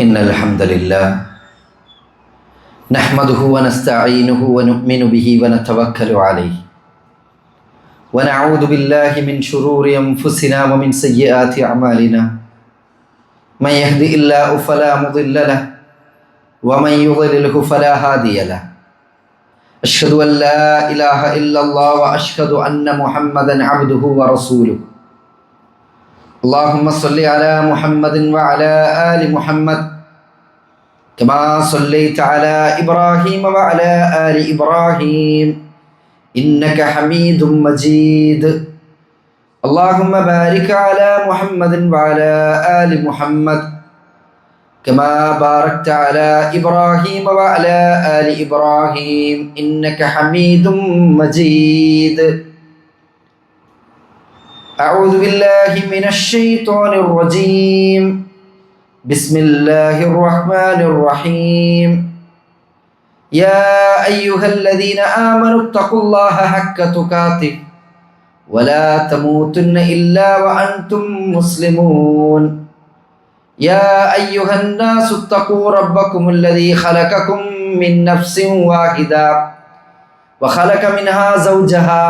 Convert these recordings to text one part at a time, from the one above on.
إن الحمد لله نحمده ونستعينه ونؤمن به ونتوكل عليه ونعوذ بالله من شرور أنفسنا ومن سيئات أعمالنا من يهدئ الله فلا مضل له ومن يضلله فلا هادي له أشهد أن لا إله إلا الله وأشهد أن محمدا عبده ورسوله اللهم صل على محمد وعلى آل محمد كما صليت على إبراهيم وعلى آل إبراهيم إنك حميد مجيد اللهم بارك على محمد وعلى آل محمد كما باركت على إبراهيم وعلى آل إبراهيم إنك حميد مجيد أعوذ بالله من الشيطان الرجيم بسم الله الرحمن الرحيم يا أيها الذين آمنوا اتقوا الله حق تقاته ولا تموتن إلا وأنتم مسلمون يا أيها الناس اتقوا ربكم الذي خلقكم من نفس واحدة وخلق منها زوجها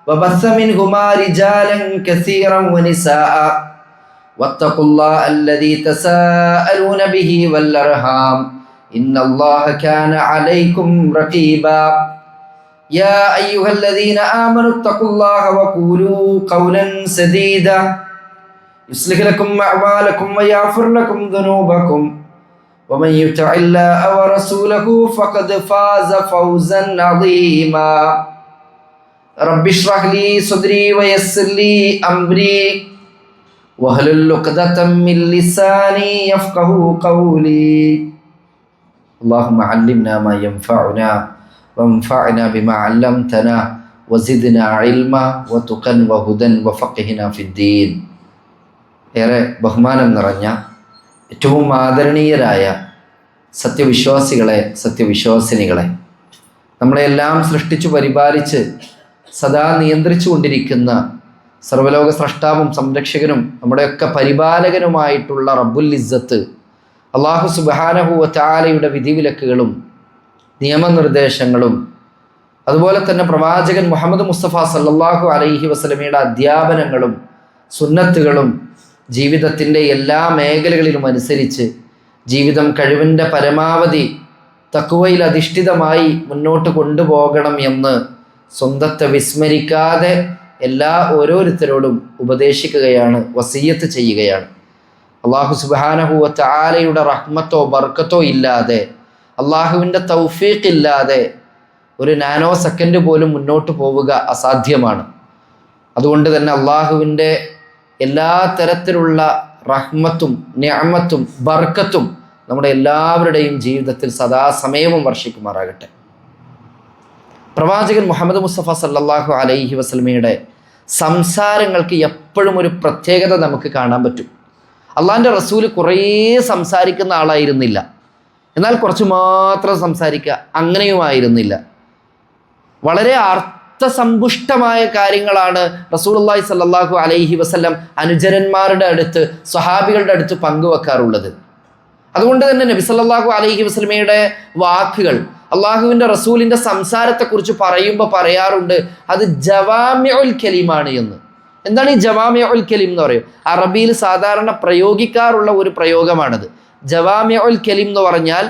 وبث منهما رجالا كثيرا ونساء واتقوا الله الذي تساءلون به والأرحام إن الله كان عليكم رقيبا يا أيها الذين آمنوا اتقوا الله وقولوا قولا سديدا يصلح لكم أعمالكم ويغفر لكم ذنوبكم ومن يطع الله ورسوله فقد فاز فوزا عظيما رب اشرح لي صدري ويسر لي أمري واحلل عقدة من لساني يفقهوا قولي اللهم علمنا ما ينفعنا وانفعنا بما علمتنا وزدنا علما وتقا وهدى وفقهنا في الدين. ഏറെ ബഹുമാനം നിറഞ്ഞ ഏറ്റവും ആദരണീയരായ സത്യവിശ്വാസികളെ, സത്യവിശ്വാസിനികളെ, നമ്മളെല്ലാം സൃഷ്ടിച്ചു പരിപാലിച്ച് സദാ നിയന്ത്രിച്ചു കൊണ്ടിരിക്കുന്ന സർവ്വലോക സ്രഷ്ടാവും സംരക്ഷകനും നമ്മുടെയൊക്കെ പരിപാലകനുമായിട്ടുള്ള റബ്ബുൽ ഇസ്സത്ത് അല്ലാഹു സുബ്ഹാനഹു വ തആലയുടെ വിധിവിലക്കുകളും നിയമനിർദ്ദേശങ്ങളും അതുപോലെ തന്നെ പ്രവാചകൻ മുഹമ്മദ് മുസ്തഫ സല്ലല്ലാഹു അലൈഹി വസല്ലമയുടെ അധ്യാപനങ്ങളും സുന്നത്തുകളും ജീവിതത്തിൻ്റെ എല്ലാ മേഖലകളിലും അനുസരിച്ച് ജീവിതം കഴിവിൻ്റെ പരമാവധി തഖ്വയിൽ അധിഷ്ഠിതമായി മുന്നോട്ട് കൊണ്ടുപോകണം എന്ന് സ്വന്തത്തെ വിസ്മരിക്കാതെ ഓരോരുത്തരോടും ഉപദേശിക്കുകയാണ്, വസിയ്യത്ത് ചെയ്യുകയാണ്. അല്ലാഹു സുബ്ഹാനഹു വ തആലയുടെ റഹ്മത്തോ ബർക്കത്തോ ഇല്ലാതെ, അള്ളാഹുവിൻ്റെ തൗഫീഖ് ഇല്ലാതെ ഒരു നാനോ സെക്കൻഡ് പോലും മുന്നോട്ട് പോവുക അസാധ്യമാണ്. അതുകൊണ്ട് തന്നെ അള്ളാഹുവിൻ്റെ എല്ലാ തരത്തിലുള്ള റഹ്മത്തും നിഅമത്തും ബർക്കത്തും നമ്മുടെ എല്ലാവരുടെയും ജീവിതത്തിൽ സദാസമയവും വർഷിക്കുമാറാകട്ടെ. പ്രവാചകൻ മുഹമ്മദ് മുസ്തഫ സല്ലല്ലാഹു അലൈഹി വസല്ലമയുടെ സംസാരങ്ങൾക്ക് എപ്പോഴും ഒരു പ്രത്യേകത നമുക്ക് കാണാൻ പറ്റും. അള്ളാഹിൻ്റെ റസൂല് കുറേ സംസാരിക്കുന്ന ആളായിരുന്നില്ല, എന്നാൽ കുറച്ച് മാത്രം സംസാരിക്കുക അങ്ങനെയുമായിരുന്നില്ല. വളരെ അർത്ഥസമ്പുഷ്ടമായ കാര്യങ്ങളാണ് റസൂലുള്ളാഹി സ്വല്ലല്ലാഹു അലൈഹി വസല്ലം അനുചരന്മാരുടെ അടുത്ത്, സ്വഹാബികളുടെ അടുത്ത് പങ്കുവെക്കാറുള്ളത്. അതുകൊണ്ട് തന്നെ നബി സല്ലല്ലാഹു അലൈഹി വസല്ലമയുടെ വാക്കുകൾ, അള്ളാഹുവിൻ്റെ റസൂലിൻ്റെ സംസാരത്തെക്കുറിച്ച് പറയുമ്പോൾ പറയാറുണ്ട് അത് ജവാമിഉൽ കലിമാണ് എന്ന്. എന്താണ് ഈ ജവാമിഉൽ കലിം എന്ന് പറയും? അറബിയിൽ സാധാരണ പ്രയോഗിക്കാറുള്ള ഒരു പ്രയോഗമാണത്. ജവാമിഉൽ കലിം എന്ന് പറഞ്ഞാൽ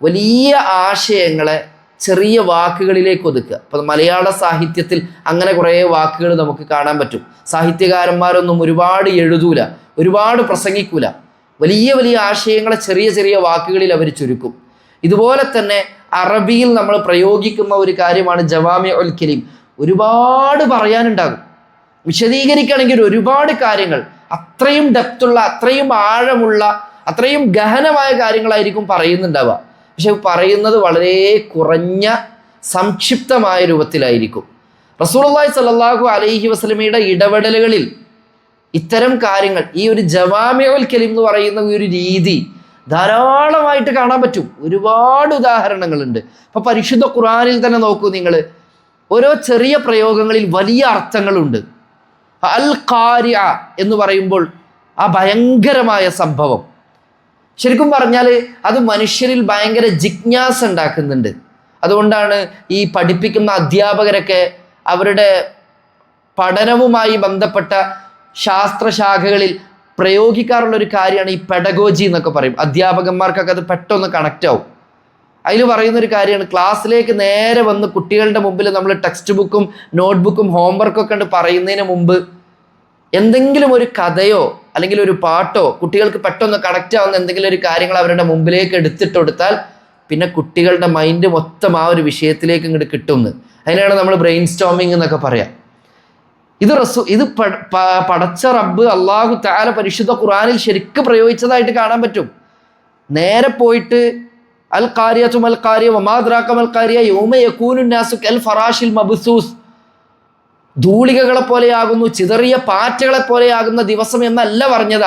വലിയ ആശയങ്ങളെ ചെറിയ വാക്കുകളിലേക്ക് ഒതുക്കുക. അപ്പം മലയാള സാഹിത്യത്തിൽ അങ്ങനെ കുറേ വാക്കുകൾ നമുക്ക് കാണാൻ പറ്റും. സാഹിത്യകാരന്മാരൊന്നും ഒരുപാട് എഴുതൂല, ഒരുപാട് പ്രസംഗിക്കൂല, വലിയ വലിയ ആശയങ്ങളെ ചെറിയ ചെറിയ വാക്കുകളിൽ അവർ ചുരുക്കും. ഇതുപോലെ തന്നെ അറബിയിൽ നമ്മൾ പ്രയോഗിക്കുന്ന ഒരു കാര്യമാണ് ജവാമിഉൽ കലിം. ഒരുപാട് പറയാനുണ്ടാകും, വിശദീകരിക്കുകയാണെങ്കിൽ ഒരുപാട് കാര്യങ്ങൾ, അത്രയും ഡെപ്തുള്ള, അത്രയും ആഴമുള്ള, അത്രയും ഗഹനമായ കാര്യങ്ങളായിരിക്കും പറയുന്നുണ്ടാവുക. പക്ഷെ പറയുന്നത് വളരെ കുറഞ്ഞ സംക്ഷിപ്തമായ രൂപത്തിലായിരിക്കും. റസൂലുള്ളാഹി സ്വല്ലല്ലാഹു അലൈഹി വസല്ലമയുടെ ഇടപെടലുകളിൽ ഇത്തരം കാര്യങ്ങൾ, ഈ ഒരു ജവാമിഉൽ കലിം എന്ന് പറയുന്ന ഈ ഒരു രീതി ധാരാളമായിട്ട് കാണാൻ പറ്റും. ഒരുപാട് ഉദാഹരണങ്ങളുണ്ട്. അപ്പോൾ പരിശുദ്ധ ഖുർആനിൽ തന്നെ നോക്കൂ നിങ്ങൾ, ഓരോ ചെറിയ പ്രയോഗങ്ങളിൽ വലിയ അർത്ഥങ്ങളുണ്ട്. അൽ ഖാരിഅ എന്ന് പറയുമ്പോൾ ആ ഭയങ്കരമായ സംഭവം, ശരിക്കും പറഞ്ഞാൽ അത് മനുഷ്യരിൽ ഭയങ്കര ജിജ്ഞാസ ഉണ്ടാക്കുന്നുണ്ട്. അതുകൊണ്ടാണ് ഈ പഠിപ്പിക്കുന്ന അധ്യാപകരൊക്കെ അവരുടെ പഠനവുമായി ബന്ധപ്പെട്ട ശാസ്ത്രശാഖകളിൽ പ്രയോഗിക്കാറുള്ള ഒരു കാര്യമാണ് ഈ പെഡഗോജി എന്നൊക്കെ പറയും. അധ്യാപകന്മാർക്കൊക്കെ അത് പെട്ടെന്ന് കണക്റ്റ് ആവും. അതിൽ പറയുന്നൊരു കാര്യമാണ്, ക്ലാസ്സിലേക്ക് നേരെ വന്ന് കുട്ടികളുടെ മുമ്പിൽ നമ്മൾ ടെക്സ്റ്റ് ബുക്കും നോട്ട്ബുക്കും ഹോംവർക്കൊക്കെ ഉണ്ട് പറയുന്നതിന് മുമ്പ് എന്തെങ്കിലും ഒരു കഥയോ അല്ലെങ്കിൽ ഒരു പാട്ടോ കുട്ടികൾക്ക് പെട്ടെന്ന് കണക്റ്റ് ആവുന്ന എന്തെങ്കിലും ഒരു കാര്യങ്ങൾ അവരുടെ മുമ്പിലേക്ക് എടുത്തിട്ട് കൊടുത്താൽ പിന്നെ കുട്ടികളുടെ മൈൻഡ് മൊത്തം ആ ഒരു വിഷയത്തിലേക്ക് ഇങ്ങോട്ട് കിട്ടുന്നു. അതിനാണ് നമ്മൾ ബ്രെയിൻ സ്റ്റോമിങ് എന്നൊക്കെ പറയാം. ഇത് പടച്ച റബ്ബ് അള്ളാഹു തആല പരിശുദ്ധ ഖുർആനിൽ ശരിക്കും പ്രയോഗിച്ചതായിട്ട് കാണാൻ പറ്റും. നേരെ പോയിട്ട് അൽ ഖാരിയതു മൽ ഖാരിയ വമാ അദ്റാക മൽ ഖാരിയ യൗമ യകൂനു നാസു കൽ ഫറാഷിൽ മബ്സൂസ്, ധൂളികകളെ പോലെയാകുന്നു, ചിതറിയ പാറ്റകളെ പോലെയാകുന്ന ദിവസം എന്നല്ല പറഞ്ഞത്.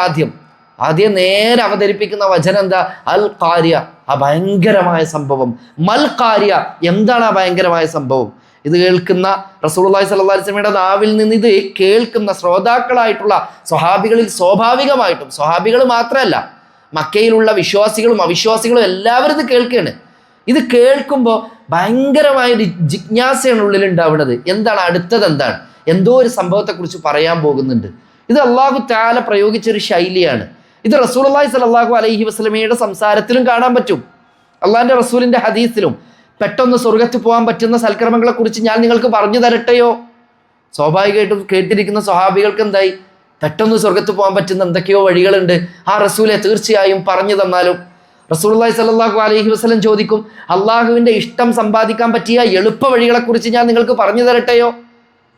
ആദ്യം നേരെ അവതരിപ്പിക്കുന്ന വചനം എന്താ? അൽ ഖാരിയ, ആ ഭയങ്കരമായ സംഭവം. മൽ ഖാരിയ, എന്താണ് ആ ഭയങ്കരമായ സംഭവം? ഇത് കേൾക്കുന്ന റസൂലുള്ളാഹി സ്വല്ലല്ലാഹു അലൈഹി വസല്ലമയുടെ നാവിൽ നിന്ന് ഇത് കേൾക്കുന്ന ശ്രോതാക്കളായിട്ടുള്ള സ്വഹാബികളിൽ സ്വാഭാവികമായിട്ടും, സ്വഹാബികൾ മാത്രമല്ല മക്കയിലുള്ള വിശ്വാസികളും അവിശ്വാസികളും എല്ലാവരും ഇത് കേൾക്കുകയാണ്. ഇത് കേൾക്കുമ്പോൾ ഭയങ്കരമായൊരു ജിജ്ഞാസയാണ് ഉള്ളിൽ ഉണ്ടാവുന്നത്. എന്താണ് അടുത്തത്? എന്താണ്? എന്തോ ഒരു സംഭവത്തെക്കുറിച്ച് പറയാൻ പോകുന്നുണ്ട്. ഇത് അല്ലാഹു തആല പ്രയോഗിച്ചൊരു ശൈലിയാണ്. ഇത് റസൂലുള്ളാഹി സ്വല്ലല്ലാഹു അലൈഹി വസല്ലമയുടെ സംസാരത്തിലും കാണാൻ പറ്റും, അള്ളാഹിൻ്റെ റസൂലിൻ്റെ ഹദീസിലും. പെട്ടെന്ന് സ്വർഗത്ത് പോകാൻ പറ്റുന്ന സൽക്കർമ്മങ്ങളെ കുറിച്ച് ഞാൻ നിങ്ങൾക്ക് പറഞ്ഞു തരട്ടെയോ? സ്വാഭാവികമായിട്ടും കേട്ടിരിക്കുന്ന സ്വഹാബികൾക്ക് എന്തായി? പെട്ടെന്ന് സ്വർഗത്ത് പോകാൻ പറ്റുന്ന എന്തൊക്കെയോ വഴികളുണ്ട്, ആ റസൂലെ തീർച്ചയായും പറഞ്ഞു തന്നാലും. റസൂലുള്ളാഹി സ്വല്ലല്ലാഹു അലൈഹി വസല്ലം ചോദിക്കും, അള്ളാഹുവിൻ്റെ ഇഷ്ടം സമ്പാദിക്കാൻ പറ്റിയ എളുപ്പ വഴികളെക്കുറിച്ച് ഞാൻ നിങ്ങൾക്ക് പറഞ്ഞു തരട്ടെയോ?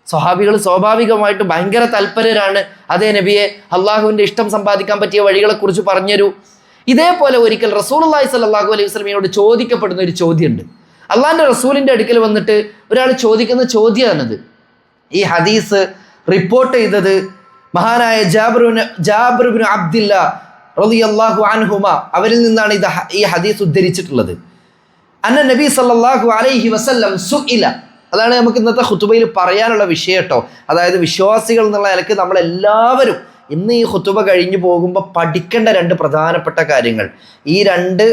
സ്വഹാബികൾ സ്വാഭാവികമായിട്ട് ഭയങ്കര തൽപരരാണ്. അതേ നബിയെ, അള്ളാഹുവിൻ്റെ ഇഷ്ടം സമ്പാദിക്കാൻ പറ്റിയ വഴികളെക്കുറിച്ച് പറഞ്ഞുതരൂ. ഇതേപോലെ ഒരിക്കൽ റസൂലുള്ളാഹി സ്വല്ലല്ലാഹു അലൈഹി വസല്ലമയോട് ചോദിക്കപ്പെടുന്ന ഒരു ചോദ്യമുണ്ട്. അള്ളാഹിൻ്റെ റസൂലിൻ്റെ അടുക്കൽ വന്നിട്ട് ഒരാൾ ചോദിക്കുന്ന ചോദ്യമാണിത്. ഈ ഹദീസ് റിപ്പോർട്ട് ചെയ്തത് മഹാനായ ജാബിർ ഇബ്നു അബ്ദില്ല റളിയല്ലാഹു അൻഹുമ, അവരിൽ നിന്നാണ് ഈ ഹദീസ് ഉദ്ധരിച്ചിട്ടുള്ളത്. അന്ന നബി സല്ലല്ലാഹു അലൈഹി വസല്ലം സുഇല, അതാണ് നമുക്ക് ഇന്നത്തെ ഖുതുബയിൽ പറയാനുള്ള വിഷയം കേട്ടോ. അതായത് വിശ്വാസികൾ എന്നുള്ള നിലക്ക് നമ്മളെല്ലാവരും ഇന്ന് ഈ ഖുതുബ കഴിഞ്ഞു പോകുമ്പോൾ പഠിക്കേണ്ട രണ്ട് പ്രധാനപ്പെട്ട കാര്യങ്ങൾ, ഈ രണ്ട്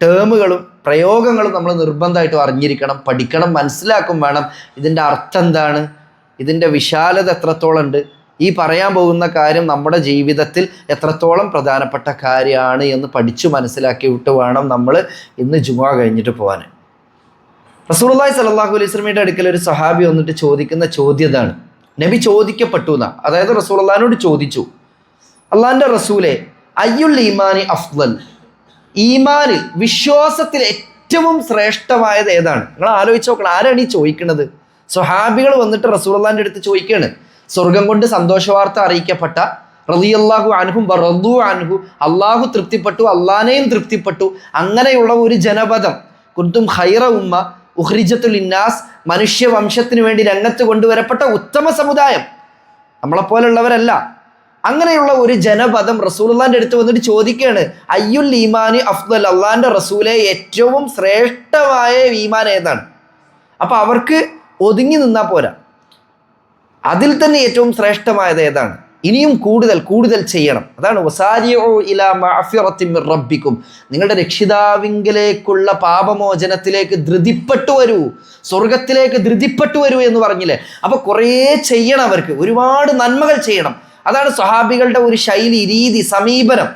ടേമുകളും പ്രയോഗങ്ങളും നമ്മൾ നിർബന്ധമായിട്ടും അറിഞ്ഞിരിക്കണം, പഠിക്കണം, മനസ്സിലാക്കും വേണം. ഇതിൻ്റെ അർത്ഥം എന്താണ്, ഇതിൻ്റെ വിശാലത എത്രത്തോളം ഉണ്ട്, ഈ പറയാൻ പോകുന്ന കാര്യം നമ്മുടെ ജീവിതത്തിൽ എത്രത്തോളം പ്രധാനപ്പെട്ട കാര്യമാണ് എന്ന് പഠിച്ചു മനസ്സിലാക്കിയിട്ട് വേണം നമ്മൾ ഇന്ന് ജുമുഅ കഴിഞ്ഞിട്ട് പോകാൻ. റസൂലുള്ളാഹി സ്വല്ലല്ലാഹു അലൈഹി വസല്ലമയുടെ അടുക്കൽ ഒരു സഹാബി വന്നിട്ട് ചോദിക്കുന്ന ചോദ്യം ഇതാണ്. നബി ചോദിക്കപ്പെട്ടു എന്നാ, അതായത് റസൂലുള്ളാഹിനോട് ചോദിച്ചു, അള്ളാഹിൻ്റെ റസൂലെ, അയ്യുൽ ഈമാനി അഫ്ളൽ, ഈമാനിൽ വിശ്വാസത്തിൽ ഏറ്റവും ശ്രേഷ്ഠമായത് ഏതാണ്? നിങ്ങൾ ആലോചിച്ച് നോക്കണം, ആരാണ് ഈ ചോദിക്കുന്നത്? സ്വഹാബികൾ വന്നിട്ട് റസൂലുള്ളാഹിൻ്റെ അടുത്ത് ചോദിക്കുകയാണ്. സ്വർഗം കൊണ്ട് സന്തോഷവാർത്ത അറിയിക്കപ്പെട്ട റളിയല്ലാഹു അൻഹും വറദു അൻഹു, അള്ളാഹു തൃപ്തിപ്പെട്ടു, അള്ളാനെയും തൃപ്തിപ്പെട്ടു, അങ്ങനെയുള്ള ഒരു ജനപദം. കുന്തും ഖൈറ ഉമ്മ ഉഖ്രിജത്തു ലിന്നാസ്, മനുഷ്യവംശത്തിന് വേണ്ടി രംഗത്ത് കൊണ്ടുവരപ്പെട്ട ഉത്തമ സമുദായം, നമ്മളെപ്പോലുള്ളവരല്ല. അങ്ങനെയുള്ള ഒരു ജനപദം റസൂലുള്ളാഹിൻ്റെ അടുത്ത് വന്നിട്ട് ചോദിക്കുകയാണ്, അയ്യുൽ ഈമാനി അഫ്ളൽ, അള്ളാഹിൻ്റെ റസൂലെ ഏറ്റവും ശ്രേഷ്ഠമായ ഈമാൻ ഏതാണ്? അപ്പം അവർക്ക് ഒതുങ്ങി നിന്നാൽ പോരാ, അതിൽ തന്നെ ഏറ്റവും ശ്രേഷ്ഠമായത് ഏതാണ്? ഇനിയും കൂടുതൽ ചെയ്യണം. അതാണ് വസാരിഉ ഇലാ മഅഫിറത്തിൻ മിർ റബ്ബിക്കും, നിങ്ങളുടെ രക്ഷിതാവിങ്കലേക്കുള്ള പാപമോചനത്തിലേക്ക് ധൃതിപ്പെട്ടു വരൂ, സ്വർഗത്തിലേക്ക് ധൃതിപ്പെട്ടു വരൂ എന്ന് പറഞ്ഞില്ലേ. അപ്പോൾ കുറേ ചെയ്യണം, അവർക്ക് ഒരുപാട് നന്മകൾ ചെയ്യണം. അതാണ് സ്വഹാബികളുടെ ഒരു ശൈലി, രീതി, സമീപനം.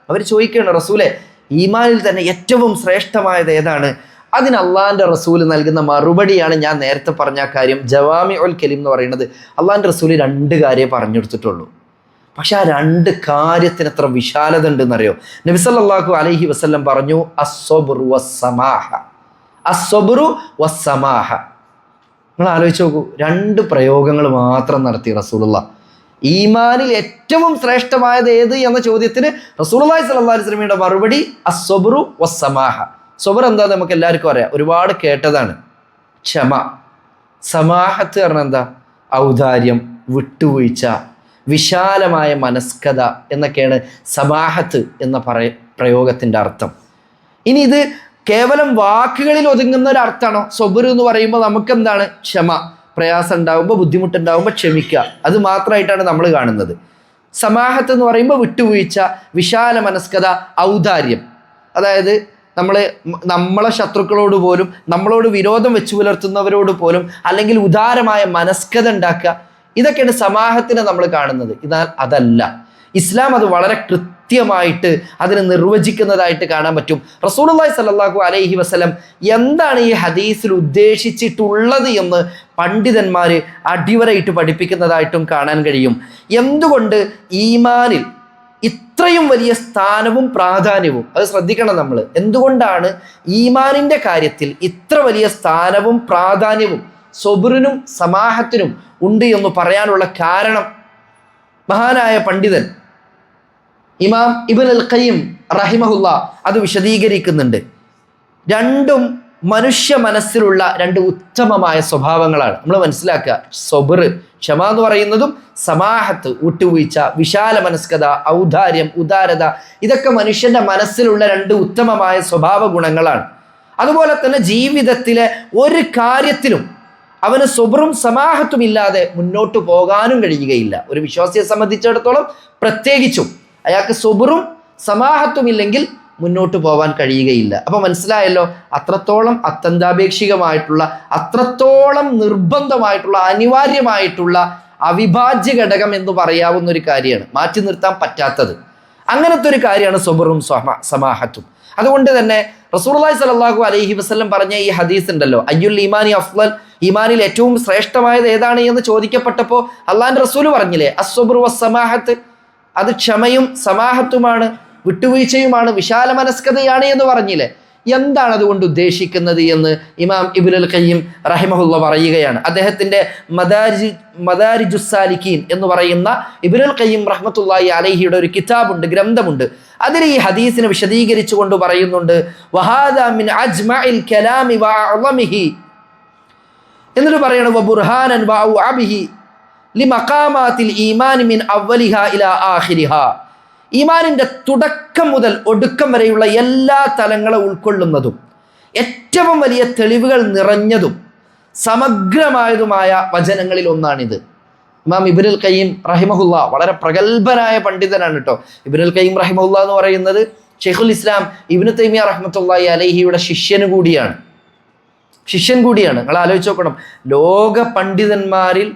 അവർ ചോദിക്കുകയാണ്, റസൂലെ ഈമാനിൽ തന്നെ ഏറ്റവും ശ്രേഷ്ഠമായത് ഏതാണ്? അതിന് അള്ളാഹിൻ്റെ റസൂൽ നൽകുന്ന മറുപടിയാണ് ഞാൻ നേരത്തെ പറഞ്ഞ കാര്യം. ജവാമിഉൽ കലിം എന്ന് പറയുന്നത് അള്ളാഹിൻ്റെ റസൂൽ രണ്ട് കാര്യമേ പറഞ്ഞെടുത്തിട്ടുള്ളൂ. പക്ഷെ ആ രണ്ട് കാര്യത്തിന് എത്ര വിശാലത ഉണ്ടെന്നറിയോ? നബി സല്ലല്ലാഹു അലൈഹി വസല്ലം പറഞ്ഞു, അസ്സബ്റു വസ്സമാഹ, അസ്സബ്റു വസ്സമാഹ. നിങ്ങൾ ആലോചിച്ച് നോക്കൂ, രണ്ട് പ്രയോഗങ്ങൾ മാത്രം നടത്തി റസൂലുള്ളാഹ്. ഈമാനിൽ ഏറ്റവും ശ്രേഷ്ഠമായത് ഏത് എന്ന ചോദ്യത്തിന് റസൂലുള്ളാഹി സ്വല്ലല്ലാഹു അലൈഹി വസല്ലമയുടെ മറുപടി അസ്സബ്റു വസ്സമാഹ. സബർ എന്താ നമുക്ക് എല്ലാവർക്കും അറിയാം, ഒരുപാട് കേട്ടതാണ്. ക്ഷമ. സമാഹത്ത് പറഞ്ഞാൽ എന്താ? ഔദാര്യം, വിട്ടുവീഴ്ച, വിശാലമായ മനസ്കത എന്നൊക്കെയാണ് സമാഹത്ത് എന്ന പ്രയോഗത്തിൻ്റെ അർത്ഥം. ഇനി ഇത് കേവലം വാക്കുകളിൽ ഒതുങ്ങുന്ന ഒരു അർത്ഥമാണോ? സബർ എന്ന് പറയുമ്പോൾ നമുക്കെന്താണ്? ക്ഷമ, പ്രയാസം ഉണ്ടാകുമ്പോൾ, ബുദ്ധിമുട്ടുണ്ടാകുമ്പോൾ ക്ഷമിക്കുക, അത് മാത്രമായിട്ടാണ് നമ്മൾ കാണുന്നത്. സമാഹത്ത് എന്ന് പറയുമ്പോൾ വിട്ടുവീഴ്ച, വിശാല മനസ്കത, ഔദാര്യം. അതായത് നമ്മളെ ശത്രുക്കളോട് പോലും, നമ്മളോട് വിരോധം വെച്ച് പുലർത്തുന്നവരോട് പോലും അല്ലെങ്കിൽ ഉദാരമായ മനസ്കത ഉണ്ടാക്കുക. ഇതൊക്കെയാണ് സമാഹത്തിനെ നമ്മൾ കാണുന്നത്. എന്നാൽ അതല്ല, ഇസ്ലാം അത് വളരെ കൃത്യമായിട്ട് അതിനെ നിർവചിക്കുന്നതായിട്ട് കാണാൻ പറ്റും. റസൂലുള്ളാഹി സ്വല്ലല്ലാഹു അലൈഹി വസല്ലം എന്താണ് ഈ ഹദീസിൽ ഉദ്ദേശിച്ചിട്ടുള്ളത് എന്ന് പണ്ഡിതന്മാർ അടിവരയിട്ട് പഠിപ്പിക്കുന്നതായിട്ടും കാണാൻ കഴിയും. എന്തുകൊണ്ട് ഈമാനിൽ ഇത്രയും വലിയ സ്ഥാനവും പ്രാധാന്യവും, അത് ശ്രദ്ധിക്കണം നമ്മൾ, എന്തുകൊണ്ടാണ് ഈമാനിൻ്റെ കാര്യത്തിൽ ഇത്ര വലിയ സ്ഥാനവും പ്രാധാന്യവും സബ്റിനും സമാഹത്തിനും ഉണ്ട് എന്ന് പറയാനുള്ള കാരണം മഹാനായ പണ്ഡിതൻ ഇമാം ഇബ്നുൽ ഖയ്യിം റഹിമഹുല്ല അത് വിശദീകരിക്കുന്നുണ്ട്. രണ്ടും മനുഷ്യ മനസ്സിലുള്ള രണ്ട് ഉത്തമമായ സ്വഭാവങ്ങളാണ്. നമ്മൾ മനസ്സിലാക്കുക, സബ്ർ ക്ഷമ എന്ന് പറയുന്നതും സമാഹത്ത് വിട്ടുവീഴ്ച, വിശാല മനസ്കത, ഔദാര്യം, ഉദാരത, ഇതൊക്കെ മനുഷ്യന്റെ മനസ്സിലുള്ള രണ്ട് ഉത്തമമായ സ്വഭാവ ഗുണങ്ങളാണ്. അതുപോലെ തന്നെ ജീവിതത്തിലെ ഒരു കാര്യത്തിലും അവന് സബ്റും സമാഹത്തും ഇല്ലാതെ മുന്നോട്ട് പോകാനും കഴിയുകയില്ല. ഒരു വിശ്വാസിയെ സംബന്ധിച്ചിടത്തോളം പ്രത്യേകിച്ചും അയാൾക്ക് സബ്റും സമാഹത്തും ഇല്ലെങ്കിൽ മുന്നോട്ട് പോകാൻ കഴിയുകയില്ല. അപ്പോൾ മനസ്സിലായല്ലോ, അത്രത്തോളം അത്യന്താപേക്ഷികമായിട്ടുള്ള, അത്രത്തോളം നിർബന്ധമായിട്ടുള്ള, അനിവാര്യമായിട്ടുള്ള അവിഭാജ്യ ഘടകം എന്ന് പറയാവുന്ന ഒരു കാര്യമാണ്, മാറ്റി നിർത്താൻ പറ്റാത്തത്. അങ്ങനത്തെ ഒരു കാര്യമാണ് സബ്റും സമാഹത്തും. അതുകൊണ്ട് തന്നെ റസൂലുള്ളാഹി സ്വല്ലല്ലാഹു അലൈഹി വസല്ലം പറഞ്ഞ ഈ ഹദീസ് ഉണ്ടല്ലോ, അയ്യുൽ ഈമാനി അഫ്ളൽ, ഈമാനിൽ ഏറ്റവും ശ്രേഷ്ഠമായത് ഏതാണ് എന്ന് ചോദിക്കപ്പെട്ടപ്പോൾ അള്ളാഹുവിൻ്റെ റസൂൽ പറഞ്ഞില്ലേ, അസ്സബ്റു വസ്സമാഹത്ത്, അത് ക്ഷമയും സമാഹത്തുമാണ്, വിട്ടുവീഴ്ചയുമാണ്, വിശാല മനസ്കതയാണ് എന്ന് പറഞ്ഞില്ലേ. എന്താണ് അതുകൊണ്ട് ഉദ്ദേശിക്കുന്നത് എന്ന് ഇമാം ഇബ്നുൽ ഖയ്യിം റഹിമഹുല്ല പറയുകയാണ്. അദ്ദേഹത്തിൻ്റെ മദാരിജുസ് സാലിക്കീൻ എന്ന് പറയുന്ന ഇബ്നുൽ ഖയ്യിം റഹ്മത്തുള്ളാഹി അലൈഹിയുടെ ഒരു കിതാബുണ്ട്, ഗ്രന്ഥമുണ്ട്. അതിൽ ഈ ഹദീസിനെ വിശദീകരിച്ചുകൊണ്ട് പറയുന്നുണ്ട്, വഹാദാ മിൻ അജ്മഇൽ കലാമി വഅഅളമിഹി, എന്നിട്ട് പറയണം വബുർഹാനൻ വഅഅബിഹി ലിമഖാമാത്തിൽ ഈമാൻ മിൻ അവ്വലിഹാ ഇലാ ആഖിരിഹാ, ഈമാനിൻ്റെ തുടക്കം മുതൽ ഒടുക്കം വരെയുള്ള എല്ലാ തലങ്ങളെ ഉൾക്കൊള്ളുന്നതും ഏറ്റവും വലിയ തെളിവുകൾ നിറഞ്ഞതും സമഗ്രമായതുമായ വചനങ്ങളിൽ ഒന്നാണിത്. ഇമാം ഇബ്നുൽ ഖയ്യിം റഹിമഹുല്ല വളരെ പ്രഗത്ഭനായ പണ്ഡിതനാണ് കേട്ടോ. ഇബ്നുൽ ഖയ്യിം റഹിമഹുല്ല എന്ന് പറയുന്നത് ഷെയ്ഖുൽ ഇസ്ലാം ഇബ്നു തൈമിയ റഹ്മത്തുള്ളാഹി അലൈഹിയുടെ ശിഷ്യൻ കൂടിയാണ്. നിങ്ങൾ ആലോചിച്ച് നോക്കണം, ലോക പണ്ഡിതന്മാരിൽ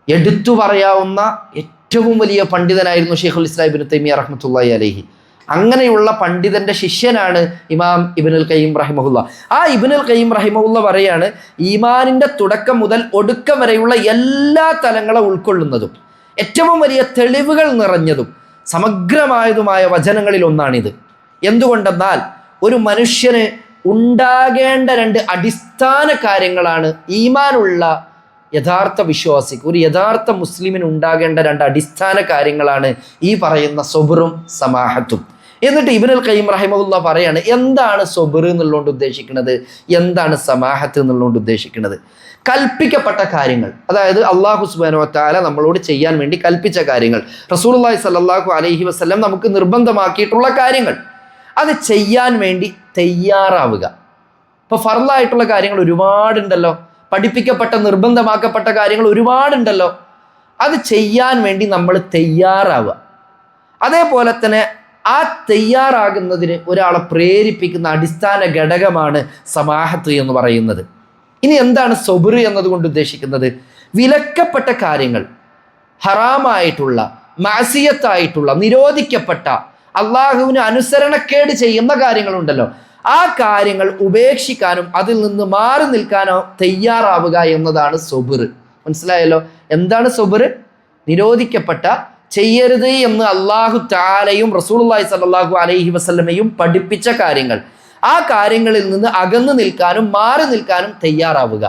എടുത്തു പറയാവുന്ന ഏറ്റവും വലിയ പണ്ഡിതനായിരുന്നു ഷെയ്ഖുൽ ഇസ്ലാം ഇബ്നു തൈമിയ റഹ്മത്തുള്ളാഹി അലൈഹി. അങ്ങനെയുള്ള പണ്ഡിതന്റെ ശിഷ്യനാണ് ഇമാം ഇബ്നുൽ ഖയ്യിം റഹിമഹുല്ല. ആ ഇബ്നുൽ ഖയ്യിം റഹിമഹുല്ല പറയാണ്, ഈമാനിൻ്റെ തുടക്കം മുതൽ ഒടുക്കം വരെയുള്ള എല്ലാ തലങ്ങളെ ഉൾക്കൊള്ളുന്നതും ഏറ്റവും വലിയ തെളിവുകൾ നിറഞ്ഞതും സമഗ്രമായതുമായ വചനങ്ങളിൽ ഒന്നാണിത്. എന്തുകൊണ്ടെന്നാൽ ഒരു മനുഷ്യന് ഉണ്ടാകേണ്ട രണ്ട് അടിസ്ഥാന കാര്യങ്ങളാണ്, ഈമാനുള്ള യഥാർത്ഥ വിശ്വാസിക്ക്, ഒരു യഥാർത്ഥ മുസ്ലിമിന് ഉണ്ടാകേണ്ട രണ്ട് അടിസ്ഥാന കാര്യങ്ങളാണ് ഈ പറയുന്ന സബ്റും സമാഹത്തും. എന്നിട്ട് ഇബ്നുൽ ഖയ്യിം റഹിമഹുല്ല പറയാണ്, എന്താണ് സബ്ർ എന്നുള്ളതുകൊണ്ട് ഉദ്ദേശിക്കുന്നത്, എന്താണ് സമാഹത്ത് എന്നുള്ളതുകൊണ്ട് ഉദ്ദേശിക്കുന്നത്? കൽപ്പിക്കപ്പെട്ട കാര്യങ്ങൾ, അതായത് അല്ലാഹു സുബ്ഹാനഹു വ തആല നമ്മളോട് ചെയ്യാൻ വേണ്ടി കൽപ്പിച്ച കാര്യങ്ങൾ, റസൂലുള്ളാഹി സ്വല്ലല്ലാഹു അലൈഹി വസല്ലം നമുക്ക് നിർബന്ധമാക്കിയിട്ടുള്ള കാര്യങ്ങൾ, അത് ചെയ്യാൻ വേണ്ടി തയ്യാറാവുക. ഇപ്പോൾ ഫർളായിട്ടുള്ള കാര്യങ്ങൾ ഒരുപാടുണ്ടല്ലോ, പഠിപ്പിക്കപ്പെട്ട നിർബന്ധമാക്കപ്പെട്ട കാര്യങ്ങൾ ഒരുപാടുണ്ടല്ലോ, അത് ചെയ്യാൻ വേണ്ടി നമ്മൾ തയ്യാറാവുക. അതേപോലെ തന്നെ ആ തയ്യാറാകുന്നതിന് ഒരാളെ പ്രേരിപ്പിക്കുന്ന അടിസ്ഥാന ഘടകമാണ് സമാഹത്ത് എന്ന് പറയുന്നത്. ഇനി എന്താണ് സബ്ർ എന്നതുകൊണ്ട് ഉദ്ദേശിക്കുന്നത്? വിലക്കപ്പെട്ട കാര്യങ്ങൾ, ഹറാമായിട്ടുള്ള, മഅസിയത്തായിട്ടുള്ള, നിരോധിക്കപ്പെട്ട, അള്ളാഹുവിന് അനുസരണക്കേട് ചെയ്യുന്ന കാര്യങ്ങളുണ്ടല്ലോ, ആ കാര്യങ്ങൾ ഉപേക്ഷിക്കാനും അതിൽ നിന്ന് മാറി നിൽക്കാനോ തയ്യാറാവുക എന്നതാണ് സബ്ർ. മനസ്സിലായല്ലോ, എന്താണ് സബ്ർ? നിരോധിക്കപ്പെട്ട, ചെയ്യരുത് എന്ന് അല്ലാഹു തആലയും റസൂലുള്ളാഹി സ്വല്ലല്ലാഹു അലൈഹി വസല്ലമയും പഠിപ്പിച്ച കാര്യങ്ങൾ, ആ കാര്യങ്ങളിൽ നിന്ന് അകന്നു നിൽക്കാനും മാറി നിൽക്കാനും തയ്യാറാവുക.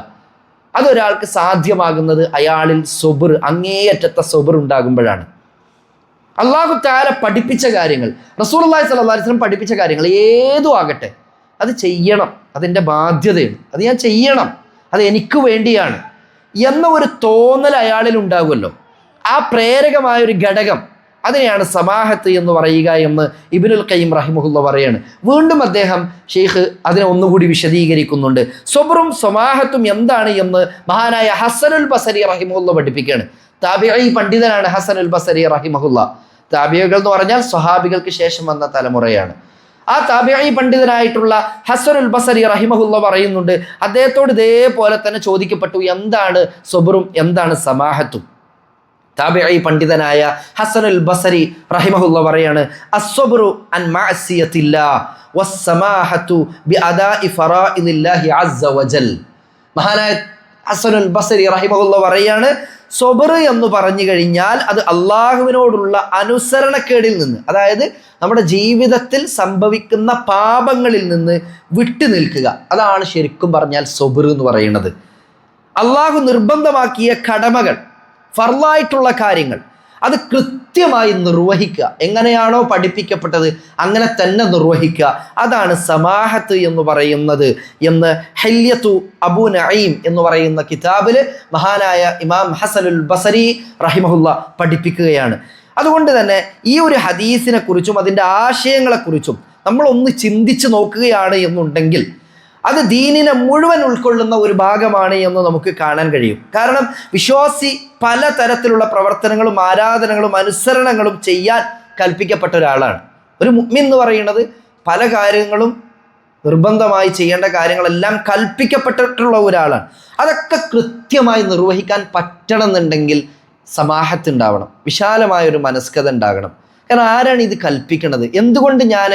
അതൊരാൾക്ക് സാധ്യമാകുന്നത് അയാളിൽ സബ്ർ, അങ്ങേയറ്റത്തെ സബ്ർ ഉണ്ടാകുമ്പോഴാണ്. അല്ലാഹു തആല പഠിപ്പിച്ച കാര്യങ്ങൾ, റസൂലുള്ളാഹി സ്വല്ലല്ലാഹു അലൈഹി വസല്ലം പഠിപ്പിച്ച കാര്യങ്ങൾ ഏതും ആകട്ടെ, അത് ചെയ്യണം, അതെൻ്റെ ബാധ്യതയാണ്, അത് ഞാൻ ചെയ്യണം, അത് എനിക്ക് വേണ്ടിയാണ് എന്ന ഒരു തോന്നൽ അയാളിൽ ഉണ്ടാകുമല്ലോ. ആ പ്രേരകമായൊരു ഘടകം, അതിനെയാണ് സമാഹത്ത് എന്ന് പറയുക എന്ന് ഇബ്നുൽ ഖയ്യിം റഹിമഹുല്ല പറയാണ്. വീണ്ടും അദ്ദേഹം ഷെയ്ഖ് അതിനെ ഒന്നുകൂടി വിശദീകരിക്കുന്നുണ്ട്. സബ്റും സമാഹത്തും എന്താണ് എന്ന് മഹാനായ ഹസനുൽ ബസരി റഹിമഹുല്ല പഠിപ്പിക്കുകയാണ്. താബിഈ പണ്ഡിതനാണ് ഹസനുൽ ബസരി റഹിമഹുല്ല. താബിഈകൾ എന്ന് പറഞ്ഞാൽ സ്വഹാബികൾക്ക് ശേഷം വന്ന തലമുറയാണ്. ആ താബിഈ പണ്ഡിതനായിട്ടുള്ള ഹസനുൽ ബസരി റഹിമഹുല്ല പറയുന്നുണ്ട്, അദ്ദേഹത്തോട് ഇതേപോലെ തന്നെ ചോദിക്കപ്പെട്ടു, എന്താണ് സബറും എന്താണ് സമാഹത്തും. താബിഈ പണ്ഡിതനായ ഹസനുൽ ബസരി റഹിമഹുല്ല പറയാണ്, അസ്സബ്റു അൻ മഅസിയത്തില്ലാഹ് വസ്സമാഹത്തു ബിഅദാഇ ഫറാഇദില്ലാഹി അസ്സ വജൽ. മഹാനായ ഹസനുൽ ബസരി റഹിമഹുല്ല പറയാണ്, സബർ എന്ന് പറഞ്ഞു കഴിഞ്ഞാൽ അത് അള്ളാഹുവിനോടുള്ള അനുസരണക്കേടിൽ നിന്ന്, അതായത് നമ്മുടെ ജീവിതത്തിൽ സംഭവിക്കുന്ന പാപങ്ങളിൽ നിന്ന് വിട്ടു നിൽക്കുക, അതാണ് ശരിക്കും പറഞ്ഞാൽ സബർ എന്ന് പറയുന്നത്. അള്ളാഹു നിർബന്ധമാക്കിയ കടമകൾ, ഫർളായിട്ടുള്ള കാര്യങ്ങൾ അത് കൃത്യമായി നിർവഹിക്കുക, എങ്ങനെയാണോ പഠിപ്പിക്കപ്പെട്ടത് അങ്ങനെ തന്നെ നിർവഹിക്കുക, അതാണ് സമാഹത്ത് എന്ന് പറയുന്നത് എന്ന് ഹില്യത്തു അബൂ നഈം എന്ന് പറയുന്ന കിതാബിൽ മഹാനായ ഇമാം ഹസനുൽ ബസരി റഹിമഹുല്ല പഠിപ്പിക്കുകയാണ്. അതുകൊണ്ട് തന്നെ ഈ ഒരു ഹദീസിനെ കുറിച്ചും അതിൻ്റെ ആശയങ്ങളെക്കുറിച്ചും നമ്മളൊന്ന് ചിന്തിച്ച് നോക്കുകയാണ് എന്നുണ്ടെങ്കിൽ അത് ദീനിനെ മുഴുവൻ ഉൾക്കൊള്ളുന്ന ഒരു ഭാഗമാണ് എന്ന് നമുക്ക് കാണാൻ കഴിയും. കാരണം വിശ്വാസി പല തരത്തിലുള്ള പ്രവർത്തനങ്ങളും ആരാധനകളും അനുസരണങ്ങളും ചെയ്യാൻ കൽപ്പിക്കപ്പെട്ട ഒരാളാണ്. ഒരു മുഅ്മിൻ എന്ന് പറയുന്നത് പല കാര്യങ്ങളും നിർബന്ധമായി ചെയ്യേണ്ട കാര്യങ്ങളെല്ലാം കൽപ്പിക്കപ്പെട്ടിട്ടുള്ള ഒരാളാണ്. അതൊക്കെ കൃത്യമായി നിർവഹിക്കാൻ പറ്റണമെന്നുണ്ടെങ്കിൽ സമാഹത്ത് ഉണ്ടാവണം, വിശാലമായൊരു മനസ്കത ഉണ്ടാകണം. കാരണം ആരാണ് ഇത് കൽപ്പിക്കുന്നത്? എന്തുകൊണ്ട് ഞാൻ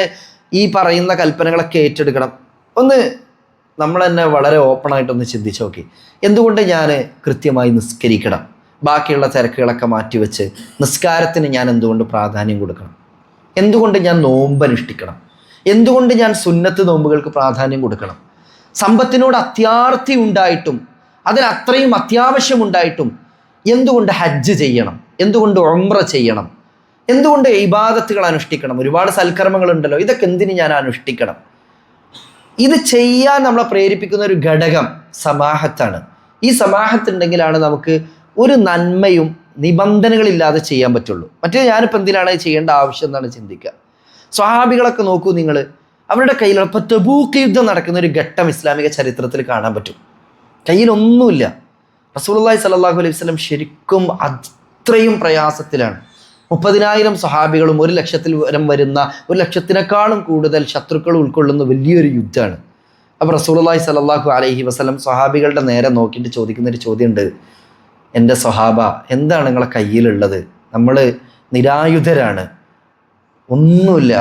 ഈ പറയുന്ന കൽപ്പനകളൊക്കെ ഏറ്റെടുക്കണം? ഒന്ന് നമ്മൾ തന്നെ വളരെ ഓപ്പണായിട്ടൊന്ന് ചിന്തിച്ച് നോക്കി. എന്തുകൊണ്ട് ഞാൻ കൃത്യമായി നിസ്കരിക്കണം? ബാക്കിയുള്ള തിരക്കുകളൊക്കെ മാറ്റിവെച്ച് നിസ്കാരത്തിന് ഞാൻ എന്തുകൊണ്ട് പ്രാധാന്യം കൊടുക്കണം? എന്തുകൊണ്ട് ഞാൻ നോമ്പ് അനുഷ്ഠിക്കണം? എന്തുകൊണ്ട് ഞാൻ സുന്നത്ത് നോമ്പുകൾക്ക് പ്രാധാന്യം കൊടുക്കണം? സമ്പത്തിനോട് അത്യാർത്തി ഉണ്ടായിട്ടും അതിന് അത്രയും അത്യാവശ്യമുണ്ടായിട്ടും എന്തുകൊണ്ട് ഹജ്ജ് ചെയ്യണം? എന്തുകൊണ്ട് ഉംറ ചെയ്യണം? എന്തുകൊണ്ട് ഇബാദത്തുകൾ അനുഷ്ഠിക്കണം? ഒരുപാട് സൽക്കർമ്മങ്ങളുണ്ടല്ലോ, ഇതൊക്കെ എന്തിന് ഞാൻ അനുഷ്ഠിക്കണം? ഇത് ചെയ്യാൻ നമ്മളെ പ്രേരിപ്പിക്കുന്ന ഒരു ഘടകം സമാഹത്താണ്. ഈ സമാഹത്ത് ഉണ്ടെങ്കിലാണ് നമുക്ക് ഒരു നന്മയും നിബന്ധനകളില്ലാതെ ചെയ്യാൻ പറ്റുള്ളൂ. മറ്റേ ഞാനിപ്പോൾ എന്തിനാണ് ചെയ്യേണ്ട ആവശ്യം എന്നാണ് ചിന്തിക്കുക. സ്വഹാബികളൊക്കെ നോക്കൂ നിങ്ങൾ, അവരുടെ കയ്യിൽ ഇപ്പോൾ തബൂക്ക് യുദ്ധം നടക്കുന്ന ഒരു ഘട്ടം ഇസ്ലാമിക ചരിത്രത്തിൽ കാണാൻ പറ്റും. കയ്യിലൊന്നുമില്ല. റസൂലുള്ളാഹി സ്വല്ലല്ലാഹു അലൈഹി വസല്ലം ശരിക്കും അത്രയും പ്രയാസത്തിലാണ്. 30,000 സ്വഹാബികളും 1,00,000 വരുന്ന 1,00,000-നെക്കാളും കൂടുതൽ ശത്രുക്കൾ ഉൾക്കൊള്ളുന്ന വലിയൊരു യുദ്ധമാണ്. അപ്പോൾ റസൂലുള്ളാഹി സ്വല്ലല്ലാഹു അലൈഹി വസല്ലം സ്വഹാബികളുടെ നേരെ നോക്കിയിട്ട് ചോദിക്കുന്നൊരു ചോദ്യമുണ്ട്, എൻ്റെ സ്വഹാബ, എന്താണ് നിങ്ങളെ കയ്യിലുള്ളത്? നമ്മൾ നിരായുധരാണ്, ഒന്നുമില്ല,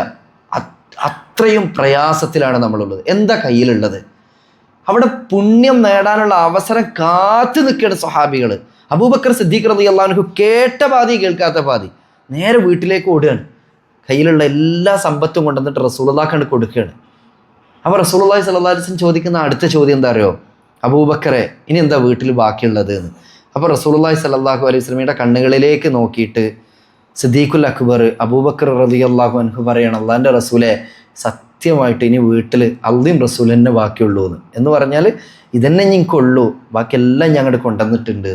അത്രയും പ്രയാസത്തിലാണ് നമ്മളുള്ളത്, എന്താ കയ്യിലുള്ളത്? അവിടെ പുണ്യം നേടാനുള്ള അവസരം കാത്തു നിൽക്കുകയാണ് സ്വഹാബികൾ. അബൂബക്കർ സിദ്ദീഖ് റളിയല്ലാഹു അൻഹു കേട്ട പാതി കേൾക്കാത്ത പാതി നേരെ വീട്ടിലേക്ക് ഓടുകയാണ്. കയ്യിലുള്ള എല്ലാ സമ്പത്തും കൊണ്ടുവന്നിട്ട് റസൂലുള്ളാഹിക്ക് കൊടുക്കുകയാണ്. അപ്പോൾ റസൂലുള്ളാഹി സ്വല്ലല്ലാഹു അലൈഹി വസല്ലം ചോദിക്കുന്ന അടുത്ത ചോദ്യം എന്താ അറിയോ? അബൂബക്കറെ, ഇനി എന്താ വീട്ടിൽ ബാക്കിയുള്ളത് എന്ന്. അപ്പോൾ റസൂലുള്ളാഹി സ്വല്ലല്ലാഹു അലൈഹി വസല്ലമയുടെ കണ്ണുകളിലേക്ക് നോക്കിയിട്ട് സിദ്ദീഖുൽ അക്ബർ അബൂബക്കർ റളിയല്ലാഹു അൻഹു പറയണം, അള്ളാഹിൻ്റെ റസൂലെ, സത്യമായിട്ട് ഇനി വീട്ടിൽ അള്ളയും റസൂൽ തന്നെ ബാക്കിയുള്ളൂ എന്ന് പറഞ്ഞാൽ ഇതന്നെ ഞങ്ങൾക്കുള്ളൂ, ബാക്കിയെല്ലാം ഞങ്ങൾ കൊണ്ടുവന്നിട്ടുണ്ട്.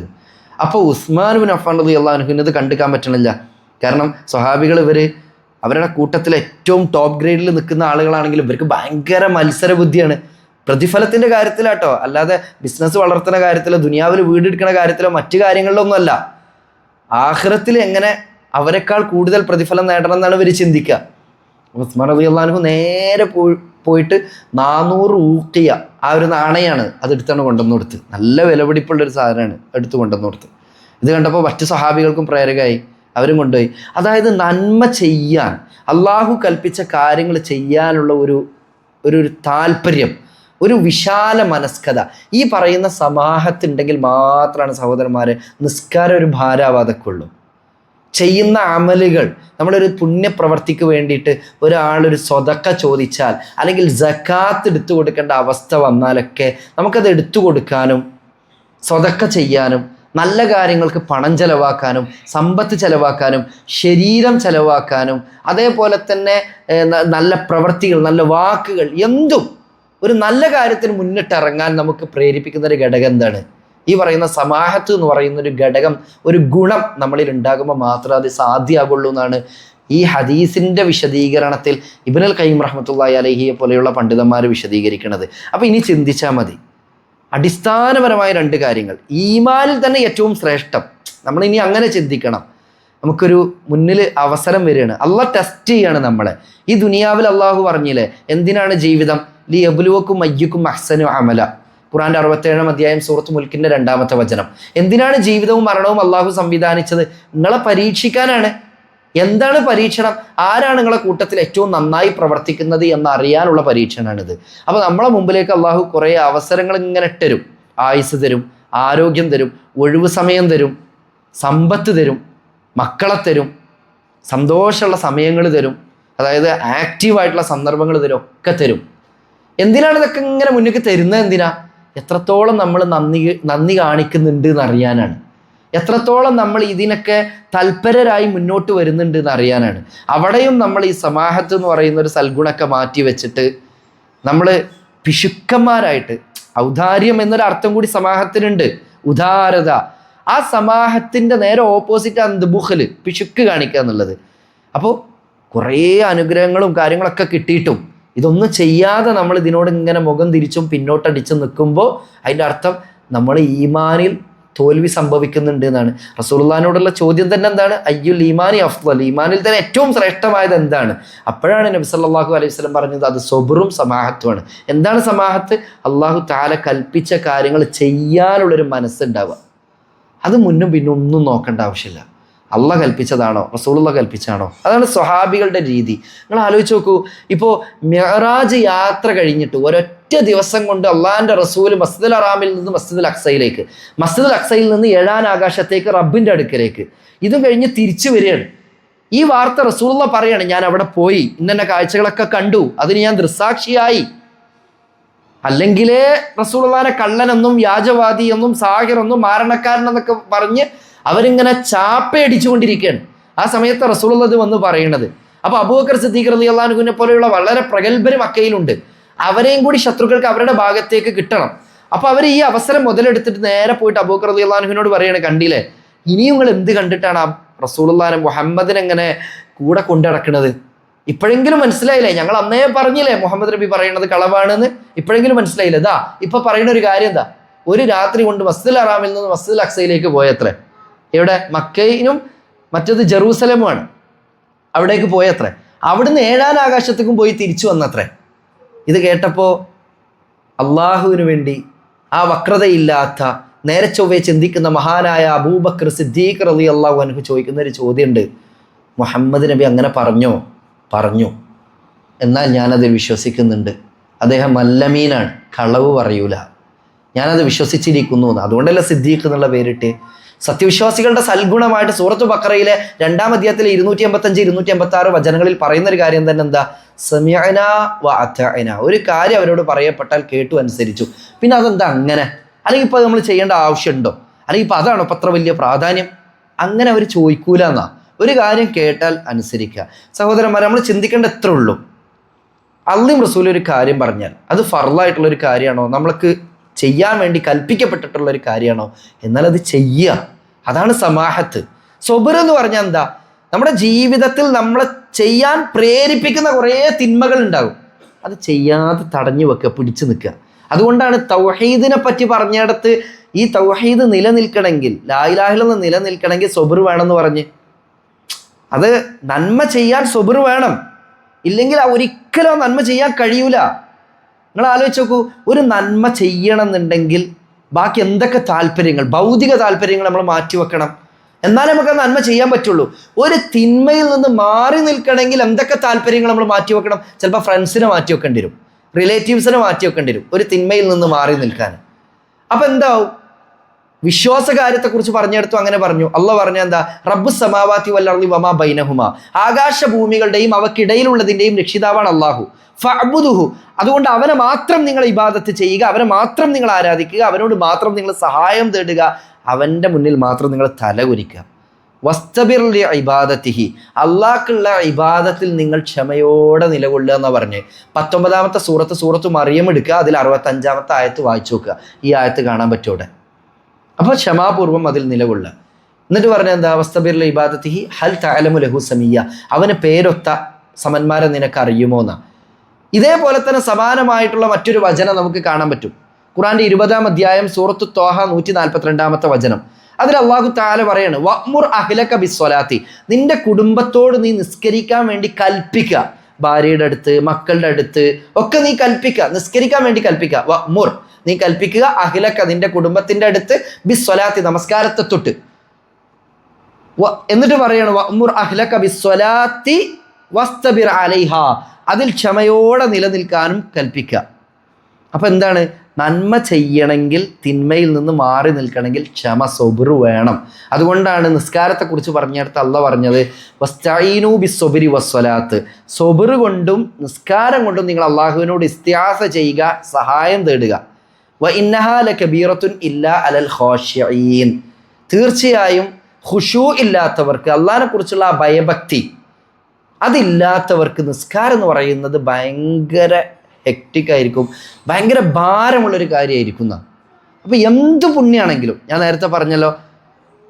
അപ്പോൾ ഉസ്മാൻ ബിൻ അഫ്ഫാൻ റളിയല്ലാഹു അൻഹുവിന് ഇത് കണ്ടുക്കാൻ പറ്റണില്ല. കാരണം സ്വഹാബികൾ അവരുടെ കൂട്ടത്തിൽ ഏറ്റവും ടോപ്പ് ഗ്രേഡിൽ നിൽക്കുന്ന ആളുകളാണെങ്കിലും ഇവർക്ക് ഭയങ്കര മത്സര ബുദ്ധിയാണ്. പ്രതിഫലത്തിൻ്റെ കാര്യത്തിലാട്ടോ, അല്ലാതെ ബിസിനസ് വളർത്തുന്ന കാര്യത്തിലോ ദുനിയാവിൽ വീടെടുക്കുന്ന കാര്യത്തിലോ മറ്റു കാര്യങ്ങളിലോ ഒന്നുമല്ല. ആഖിറത്തിൽ എങ്ങനെ അവരെക്കാൾ കൂടുതൽ പ്രതിഫലം നേടണം എന്നാണ് ഇവർ ചിന്തിക്കുക. ഉസ്മാൻ റളിയല്ലാഹു അൻഹു നേരെ പോയിട്ട് 400 ഊഖിയ, ആ ഒരു നാണയാണ്, അതെടുത്താണ് കൊണ്ടുവന്ന് കൊടുത്ത്. നല്ല വിലപിടിപ്പുള്ളൊരു സാധനമാണ്, എടുത്ത് കൊണ്ടുവന്ന് കൊടുത്ത്. ഇത് കണ്ടപ്പോൾ മറ്റു സ്വഹാബികൾക്കും പ്രേരകമായി, അവരും കൊണ്ടുപോയി. അതായത് നന്മ ചെയ്യാൻ, അള്ളാഹു കൽപ്പിച്ച കാര്യങ്ങൾ ചെയ്യാനുള്ള ഒരു താല്പര്യം, ഒരു വിശാല മനസ്കത, ഈ പറയുന്ന സമാഹത്തുണ്ടെങ്കിൽ മാത്രമാണ് സഹോദരന്മാരെ നിസ്കാരം ഒരു ഭാരാവാദക്കുള്ളൂ. ചെയ്യുന്ന അമലുകൾ, നമ്മളൊരു പുണ്യപ്രവർത്തിക്ക് വേണ്ടിയിട്ട് ഒരാളൊരു സ്വതക്ക ചോദിച്ചാൽ അല്ലെങ്കിൽ സക്കാത്ത് എടുത്തു കൊടുക്കേണ്ട അവസ്ഥ വന്നാലൊക്കെ നമുക്കത് എടുത്തു കൊടുക്കാനും സ്വതക്ക ചെയ്യാനും നല്ല കാര്യങ്ങൾക്ക് പണം ചെലവാക്കാനും സമ്പത്ത് ചെലവാക്കാനും ശരീരം ചെലവാക്കാനും അതേപോലെ തന്നെ നല്ല പ്രവൃത്തികൾ, നല്ല വാക്കുകൾ, എന്തും ഒരു നല്ല കാര്യത്തിന് മുന്നിട്ടിറങ്ങാൻ നമുക്ക് പ്രേരിപ്പിക്കുന്ന ഒരു ഘടകം എന്താണ്? ഈ പറയുന്ന സമാഹത്ത് എന്ന് പറയുന്ന ഒരു ഘടകം, ഒരു ഗുണം നമ്മളിൽ ഉണ്ടാകുമ്പോൾ മാത്രമേ അത് സാധ്യമാകുള്ളൂ എന്നാണ് ഈ ഹദീസിൻ്റെ വിശദീകരണത്തിൽ ഇബ്നുൽ ഖയ്യിം റഹ്മത്തുള്ളാഹി അലൈഹിയെ പോലെയുള്ള പണ്ഡിതന്മാർ വിശദീകരിക്കുന്നത്. അപ്പോൾ ഇനി ചിന്തിച്ചാൽ മതി, അടിസ്ഥാനപരമായ 2 കാര്യങ്ങൾ. ഈമാനിൽ തന്നെ ഏറ്റവും ശ്രേഷ്ഠം, നമ്മളിനി അങ്ങനെ ചിന്തിക്കണം. നമുക്കൊരു മുന്നിൽ അവസരം വരികയാണ്, അള്ളാഹ് ടെസ്റ്റ് ചെയ്യാണ് നമ്മളെ. ഈ ദുനിയാവിൽ അള്ളാഹു പറഞ്ഞില്ലേ, എന്തിനാണ് ജീവിതം? ലി യബ്ലുവക്കും അയ്യുക്കും അഹ്സനു അമല. ഖുർആന്റെ 67-ാം അധ്യായം സൂറത്ത് മുൽക്കിന്റെ 2-ാമത്തെ വചനം. എന്തിനാണ് ജീവിതവും മരണവും അള്ളാഹു സംവിധാനിച്ചത്? നിങ്ങളെ പരീക്ഷിക്കാനാണ്. എന്താണ് പരീക്ഷണം? ആരാണ് നിങ്ങളെ കൂട്ടത്തിൽ ഏറ്റവും നന്നായി പ്രവർത്തിക്കുന്നത് എന്നറിയാനുള്ള പരീക്ഷണമാണിത്. അപ്പോൾ നമ്മളെ മുമ്പിലേക്ക് അള്ളാഹു കുറേ അവസരങ്ങൾ ഇങ്ങനെ തരും. ആയുസ് തരും, ആരോഗ്യം തരും, ഒഴിവ് സമയം തരും, സമ്പത്ത് തരും, മക്കളെ തരും, സന്തോഷമുള്ള സമയങ്ങൾ തരും, അതായത് ആക്റ്റീവായിട്ടുള്ള സന്ദർഭങ്ങൾ തരും, ഒക്കെ തരും. എന്തിനാണ് ഇതൊക്കെ ഇങ്ങനെ മുന്നിലേക്ക് തരുന്നത്? എന്തിനാ? എത്രത്തോളം നമ്മൾ നന്ദി കാണിക്കുന്നുണ്ട് എന്നറിയാനാണ്. എത്രത്തോളം നമ്മൾ ഇതിനൊക്കെ തൽപരരായി മുന്നോട്ട് വരുന്നുണ്ട് എന്നറിയാനാണ്. അവിടെയും നമ്മൾ ഈ സമാഹത്ത് എന്ന് പറയുന്ന ഒരു സൽഗുണമൊക്കെ മാറ്റി വെച്ചിട്ട് നമ്മൾ പിശുക്കന്മാരായിട്ട്, ഔദാര്യം എന്നൊരു അർത്ഥം കൂടി സമാഹത്തിനുണ്ട്, ഉദാരത. ആ സമാഹത്തിൻ്റെ നേരെ ഓപ്പോസിറ്റ് ആണ് ബുഖല്, പിശുക്ക് കാണിക്കുക എന്നുള്ളത്. അപ്പോൾ കുറേ അനുഗ്രഹങ്ങളും കാര്യങ്ങളൊക്കെ കിട്ടിയിട്ടും ഇതൊന്നും ചെയ്യാതെ നമ്മൾ ഇതിനോട് ഇങ്ങനെ മുഖം തിരിച്ചും പിന്നോട്ടടിച്ച് നിൽക്കുമ്പോൾ അതിൻ്റെ അർത്ഥം നമ്മൾ ഈമാനിൽ തോൽവി സംഭവിക്കുന്നുണ്ട് എന്നാണ്. റസൂലുള്ളാഹിനോടുള്ള ചോദ്യം തന്നെ എന്താണ്? അയ്യുൽ ഈമാനി അഫ്ളൽ, ഈമാനിൽ തന്നെ ഏറ്റവും ശ്രേഷ്ഠമായത് എന്താണ്? അപ്പോഴാണ് നബി സല്ലല്ലാഹു അലൈഹി വസല്ലം പറഞ്ഞത് അത് സബറും സമാഹത്തുമാണ്. എന്താണ് സമാഹത്ത്? അള്ളാഹു തആല കൽപ്പിച്ച കാര്യങ്ങൾ ചെയ്യാനുള്ളൊരു മനസ്സുണ്ടാവുക. അത് മുന്നും പിന്നും ഒന്നും നോക്കേണ്ട ആവശ്യമില്ല. അള്ളാഹ് കൽപ്പിച്ചതാണോ റസൂലുള്ളാഹ് കൽപ്പിച്ചാണോ? അതാണ് സ്വഹാബികളുടെ രീതി. നിങ്ങൾ ആലോചിച്ച് നോക്കൂ, ഇപ്പോൾ മിഅ്റാജ് യാത്ര കഴിഞ്ഞിട്ട് ഒരൊറ്റ ദിവസം കൊണ്ട് അള്ളാഹിൻ്റെ റസൂൽ മസ്ജിദുൽ ഹറാമിൽ നിന്ന് മസ്ജിദുൽ അഖ്സയിലേക്ക്, മസ്ജിദുൽ അഖ്സയിൽ നിന്ന് 7-ാം ആകാശത്തേക്ക്, റബ്ബിൻ്റെ അടുക്കലേക്ക്, ഇതും കഴിഞ്ഞ് തിരിച്ചു വരികയാണ്. ഈ വാർത്ത റസൂലുള്ളാഹ് പറയാണ്, ഞാൻ അവിടെ പോയി, ഇന്ന കാഴ്ചകളൊക്കെ കണ്ടു, അതിന് ഞാൻ ദൃസാക്ഷിയായി. അല്ലെങ്കിലേ റസൂലുള്ളാഹിനെ കള്ളനെന്നും വ്യാജവാദി എന്നും സാഹിറെന്നും മാരണക്കാരനെന്നൊക്കെ പറഞ്ഞ് അവരിങ്ങനെ ചാപ്പയടിച്ചുകൊണ്ടിരിക്കുകയാണ്. ആ സമയത്ത് റസൂലുള്ളാഹി വന്ന് പറയുന്നത്. അപ്പോൾ അബൂബക്കർ സിദ്ദീഖ് റളിയല്ലാഹു അൻഹുവിനെ പോലെയുള്ള വളരെ പ്രഗത്ഭരും മക്കയിലുണ്ട്. അവരെയും കൂടി ശത്രുക്കൾക്ക് അവരുടെ ഭാഗത്തേക്ക് കിട്ടണം. അപ്പോൾ അവർ ഈ അവസരം മുതലെടുത്തിട്ട് നേരെ പോയിട്ട് അബൂബക്കർ റളിയല്ലാഹു അൻഹുവിനോട് പറയാണ്, കണ്ടില്ലേ, ഇനിയും നിങ്ങൾ എന്ത് കണ്ടിട്ടാണ് ആ റസൂലുള്ളാഹിനെ മുഹമ്മദിനെ എങ്ങനെ കൂടെ കൊണ്ടുനടക്കുന്നത്? ഇപ്പോഴെങ്കിലും മനസ്സിലായില്ലേ? ഞങ്ങൾ അന്നേ പറഞ്ഞില്ലേ മുഹമ്മദ് നബി പറയുന്നത് കളവാണെന്ന്? ഇപ്പോഴെങ്കിലും മനസ്സിലായില്ലേ? ഇതാ ഇപ്പൊ പറയുന്ന ഒരു കാര്യം എന്താ? ഒരു രാത്രി കൊണ്ട് മസ്ജിദുൽ ഹറാമിൽ നിന്ന് മസ്ജിദുൽ അഖ്സയിലേക്ക് പോയത്രേ. എവിടെ? മക്കയിലും മറ്റത് ജെറൂസലമുമാണ്. അവിടേക്ക് പോയത്രേ. അവിടുന്ന് 7-ാം ആകാശത്തേക്കും പോയി തിരിച്ചു വന്നത്രേ. ഇത് കേട്ടപ്പോൾ അള്ളാഹുവിന് വേണ്ടി ആ വക്രതയില്ലാത്ത നേരെ ചൊവ്വേ ചിന്തിക്കുന്ന മഹാനായ അബൂബക്കർ സിദ്ദീഖ് റളിയല്ലാഹു അൻഹു ചോദിക്കുന്ന ഒരു ചോദ്യമുണ്ട്. മുഹമ്മദ് നബി അങ്ങനെ പറഞ്ഞോ? പറഞ്ഞു. എന്നാൽ ഞാനത് വിശ്വസിക്കുന്നുണ്ട്. അദ്ദേഹം മല്ലമീനാണ്, കളവ് പറയൂല, ഞാനത് വിശ്വസിച്ചിരിക്കുന്നു. അതുകൊണ്ടല്ല സിദ്ദീഖ് എന്നുള്ള പേരിട്ട്. സത്യവിശ്വാസികളുടെ സൽഗുണമായിട്ട് സൂറത്തു ബഖറയിലെ 2-ാം അധ്യായത്തിലെ 255, 256 വചനങ്ങളിൽ പറയുന്ന ഒരു കാര്യം തന്നെ എന്താ? സമിഅന വ അതഅന. ഒരു കാര്യം അവരോട് പറയപ്പെട്ടാൽ കേട്ടു അനുസരിച്ചു. പിന്നെ അതെന്താ അങ്ങനെ? അല്ലെങ്കിൽ ഇപ്പം നമ്മൾ ചെയ്യേണ്ട ആവശ്യമുണ്ടോ? അല്ലെങ്കിൽ ഇപ്പം അതാണോ ഇപ്പം അത്ര വലിയ പ്രാധാന്യം? അങ്ങനെ അവർ ചോദിക്കൂല എന്നാ. ഒരു കാര്യം കേട്ടാൽ അനുസരിക്കുക. സഹോദരന്മാരെ, നമ്മൾ ചിന്തിക്കേണ്ട എത്ര ഉള്ളൂ. അള്ളയും റസൂലും ഒരു കാര്യം പറഞ്ഞാൽ അത് ഫർളായിട്ടുള്ളൊരു കാര്യമാണോ, നമ്മൾക്ക് ചെയ്യാൻ വേണ്ടി കൽപ്പിക്കപ്പെട്ടിട്ടുള്ളൊരു കാര്യമാണോ, എന്നാൽ അത് ചെയ്യുക. അതാണ് സമാഹത്ത്. സബർ എന്ന് പറഞ്ഞാൽ എന്താ? നമ്മുടെ ജീവിതത്തിൽ നമ്മളെ ചെയ്യാൻ പ്രേരിപ്പിക്കുന്ന കുറേ തിന്മകൾ ഉണ്ടാകും, അത് ചെയ്യാതെ തടഞ്ഞു വെക്കുക, പിടിച്ചു നിൽക്കുക. അതുകൊണ്ടാണ് തൗഹീദിനെ പറ്റി പറഞ്ഞിടത്ത് ഈ തൗഹീദ് നിലനിൽക്കണമെങ്കിൽ, ലാ ഇലാഹ ഇല്ലല്ലാഹ് നിലനിൽക്കണമെങ്കിൽ സബർ വേണമെന്ന് പറഞ്ഞ്. അത് നന്മ ചെയ്യാൻ സബർ വേണം, ഇല്ലെങ്കിൽ ഒരിക്കലും ആ നന്മ ചെയ്യാൻ കഴിയൂല. നിങ്ങൾ ആലോചിച്ച് നോക്കൂ, ഒരു നന്മ ചെയ്യണം എന്നുണ്ടെങ്കിൽ ബാക്കി എന്തൊക്കെ താല്പര്യങ്ങൾ, ഭൗതിക താല്പര്യങ്ങൾ നമ്മൾ മാറ്റിവെക്കണം, എന്നാലേ നമുക്ക് ആ നന്മ ചെയ്യാൻ പറ്റുള്ളൂ. ഒരു തിന്മയിൽ നിന്ന് മാറി നിൽക്കണമെങ്കിൽ എന്തൊക്കെ താല്പര്യങ്ങൾ നമ്മൾ മാറ്റിവെക്കണം? ചിലപ്പോൾ ഫ്രണ്ട്സിനെ മാറ്റി വെക്കേണ്ടി വരും, റിലേറ്റീവ്സിനെ മാറ്റി വെക്കേണ്ടി വരും ഒരു തിന്മയിൽ നിന്ന് മാറി നിൽക്കാൻ. അപ്പം എന്താവും? വിശ്വാസകാര്യത്തെക്കുറിച്ച് പറഞ്ഞെടുത്തു അങ്ങനെ പറഞ്ഞു. അള്ളാഹ് പറഞ്ഞ എന്താ? റബ്ബുസ് സമാവാതി വൽ അർളി വമാ ബൈനഹുമാ. ആകാശഭൂമികളുടെയും അവക്കിടയിലുള്ളതിൻ്റെയും രക്ഷിതാവാണ് അള്ളാഹു. ഫഅ്ബുദുഹു. അതുകൊണ്ട് അവനെ മാത്രം നിങ്ങൾ ഇബാദത്ത് ചെയ്യുക, അവനെ മാത്രം നിങ്ങൾ ആരാധിക്കുക, അവനോട് മാത്രം നിങ്ങൾ സഹായം തേടുക, അവൻ്റെ മുന്നിൽ മാത്രം നിങ്ങൾ തലകുനിക്കുക. വസ്തബിർ ലി ഇബാദത്തിഹി. അള്ളാഹ്ക്കുള്ള ഇബാദത്തിൽ നിങ്ങൾ ക്ഷമയോടെ നിലകൊള്ളുക എന്നാണ് പറഞ്ഞ്. 19-ാമത്തെ സൂറത്ത് മറിയം എടുക്കുക, അതിൽ 65-ാമത്തെ ആയത്ത് വായിച്ചു നോക്കുക. ഈ ആയത്ത് കാണാൻ പറ്റൂടെ? അപ്പോൾ ക്ഷമാപൂർവ്വം അതിൽ നിലകൊള്ളുക. എന്നിട്ട് പറഞ്ഞ എന്താ? വസ്തബിർ ലി ഇബാദത്തിഹി ഹൽ തഅലമു ലഹു സമീയ. അവന് പേരൊത്ത സമന്മാരെ നിനക്ക് അറിയുമോ എന്നാ. ഇതേപോലെ തന്നെ സമാനമായിട്ടുള്ള മറ്റൊരു വചനം നമുക്ക് കാണാൻ പറ്റും. ഖുർആന്റെ 20-ാം അധ്യായം സൂറത്തു ത്വാഹ 142-ാമത്തെ വചനം. അതിൽ അല്ലാഹു തആല പറയാണ് വഅ്മുർ അഹ്ലക ബിസ്സലാത്തി, നിന്റെ കുടുംബത്തോട് നീ നിസ്കരിക്കാൻ വേണ്ടി കൽപ്പിക്കുക. ഭാര്യയുടെ അടുത്ത്, മക്കളുടെ അടുത്ത് ഒക്കെ നീ കൽപ്പിക്കുക, നിസ്കരിക്കാൻ വേണ്ടി കൽപ്പിക്കുക. വഅ്മുർ, നീ കൽപ്പിക്കുക, അഹ്ലക, നിന്റെ കുടുംബത്തിന്റെ അടുത്ത്, ബിസ്സലാത്തി, നമസ്കാരത്തെ തൊട്ട്. എന്നിട്ട് പറയാണ് വഅ്മുർ അഹ്ലക ബിസ്സലാത്തി വസ്തബിർ അലൈഹാ, അതിൽ ക്ഷമയോടെ നിലനിൽക്കാനും കൽപ്പിക്കുക. അപ്പം എന്താണ്? നന്മ ചെയ്യണമെങ്കിൽ, തിന്മയിൽ നിന്ന് മാറി നിൽക്കണമെങ്കിൽ ക്ഷമ, സൊബർ വേണം. അതുകൊണ്ടാണ് നിസ്കാരത്തെക്കുറിച്ച് പറഞ്ഞിടത്ത് അള്ളാഹ് പറഞ്ഞത് വസ്തഈനൂ ബിസ്സബ്രി വസ്സലാത്ത്, സൊബർ കൊണ്ടും നിസ്കാരം കൊണ്ടും നിങ്ങൾ അള്ളാഹുവിനോട് ഇസ്തിആസ ചെയ്യുക, സഹായം തേടുക. വ ഇന്നഹാ ലകബീറത്തുൻ ഇല്ലാ അലൽ ഖാശിഈൻ, തീർച്ചയായും ഖുശൂ ഇല്ലാത്തവർക്ക്, അള്ളാഹിനെ കുറിച്ചുള്ള ആ ഭയഭക്തി അതില്ലാത്തവർക്ക് നിസ്കാരം എന്ന് പറയുന്നത് ഭയങ്കര ഹെക്റ്റിക്കായിരിക്കും, ഭയങ്കര ഭാരമുള്ളൊരു കാര്യമായിരിക്കും. അപ്പോൾ എന്ത് പുണ്യാണെങ്കിലും, ഞാൻ നേരത്തെ പറഞ്ഞല്ലോ,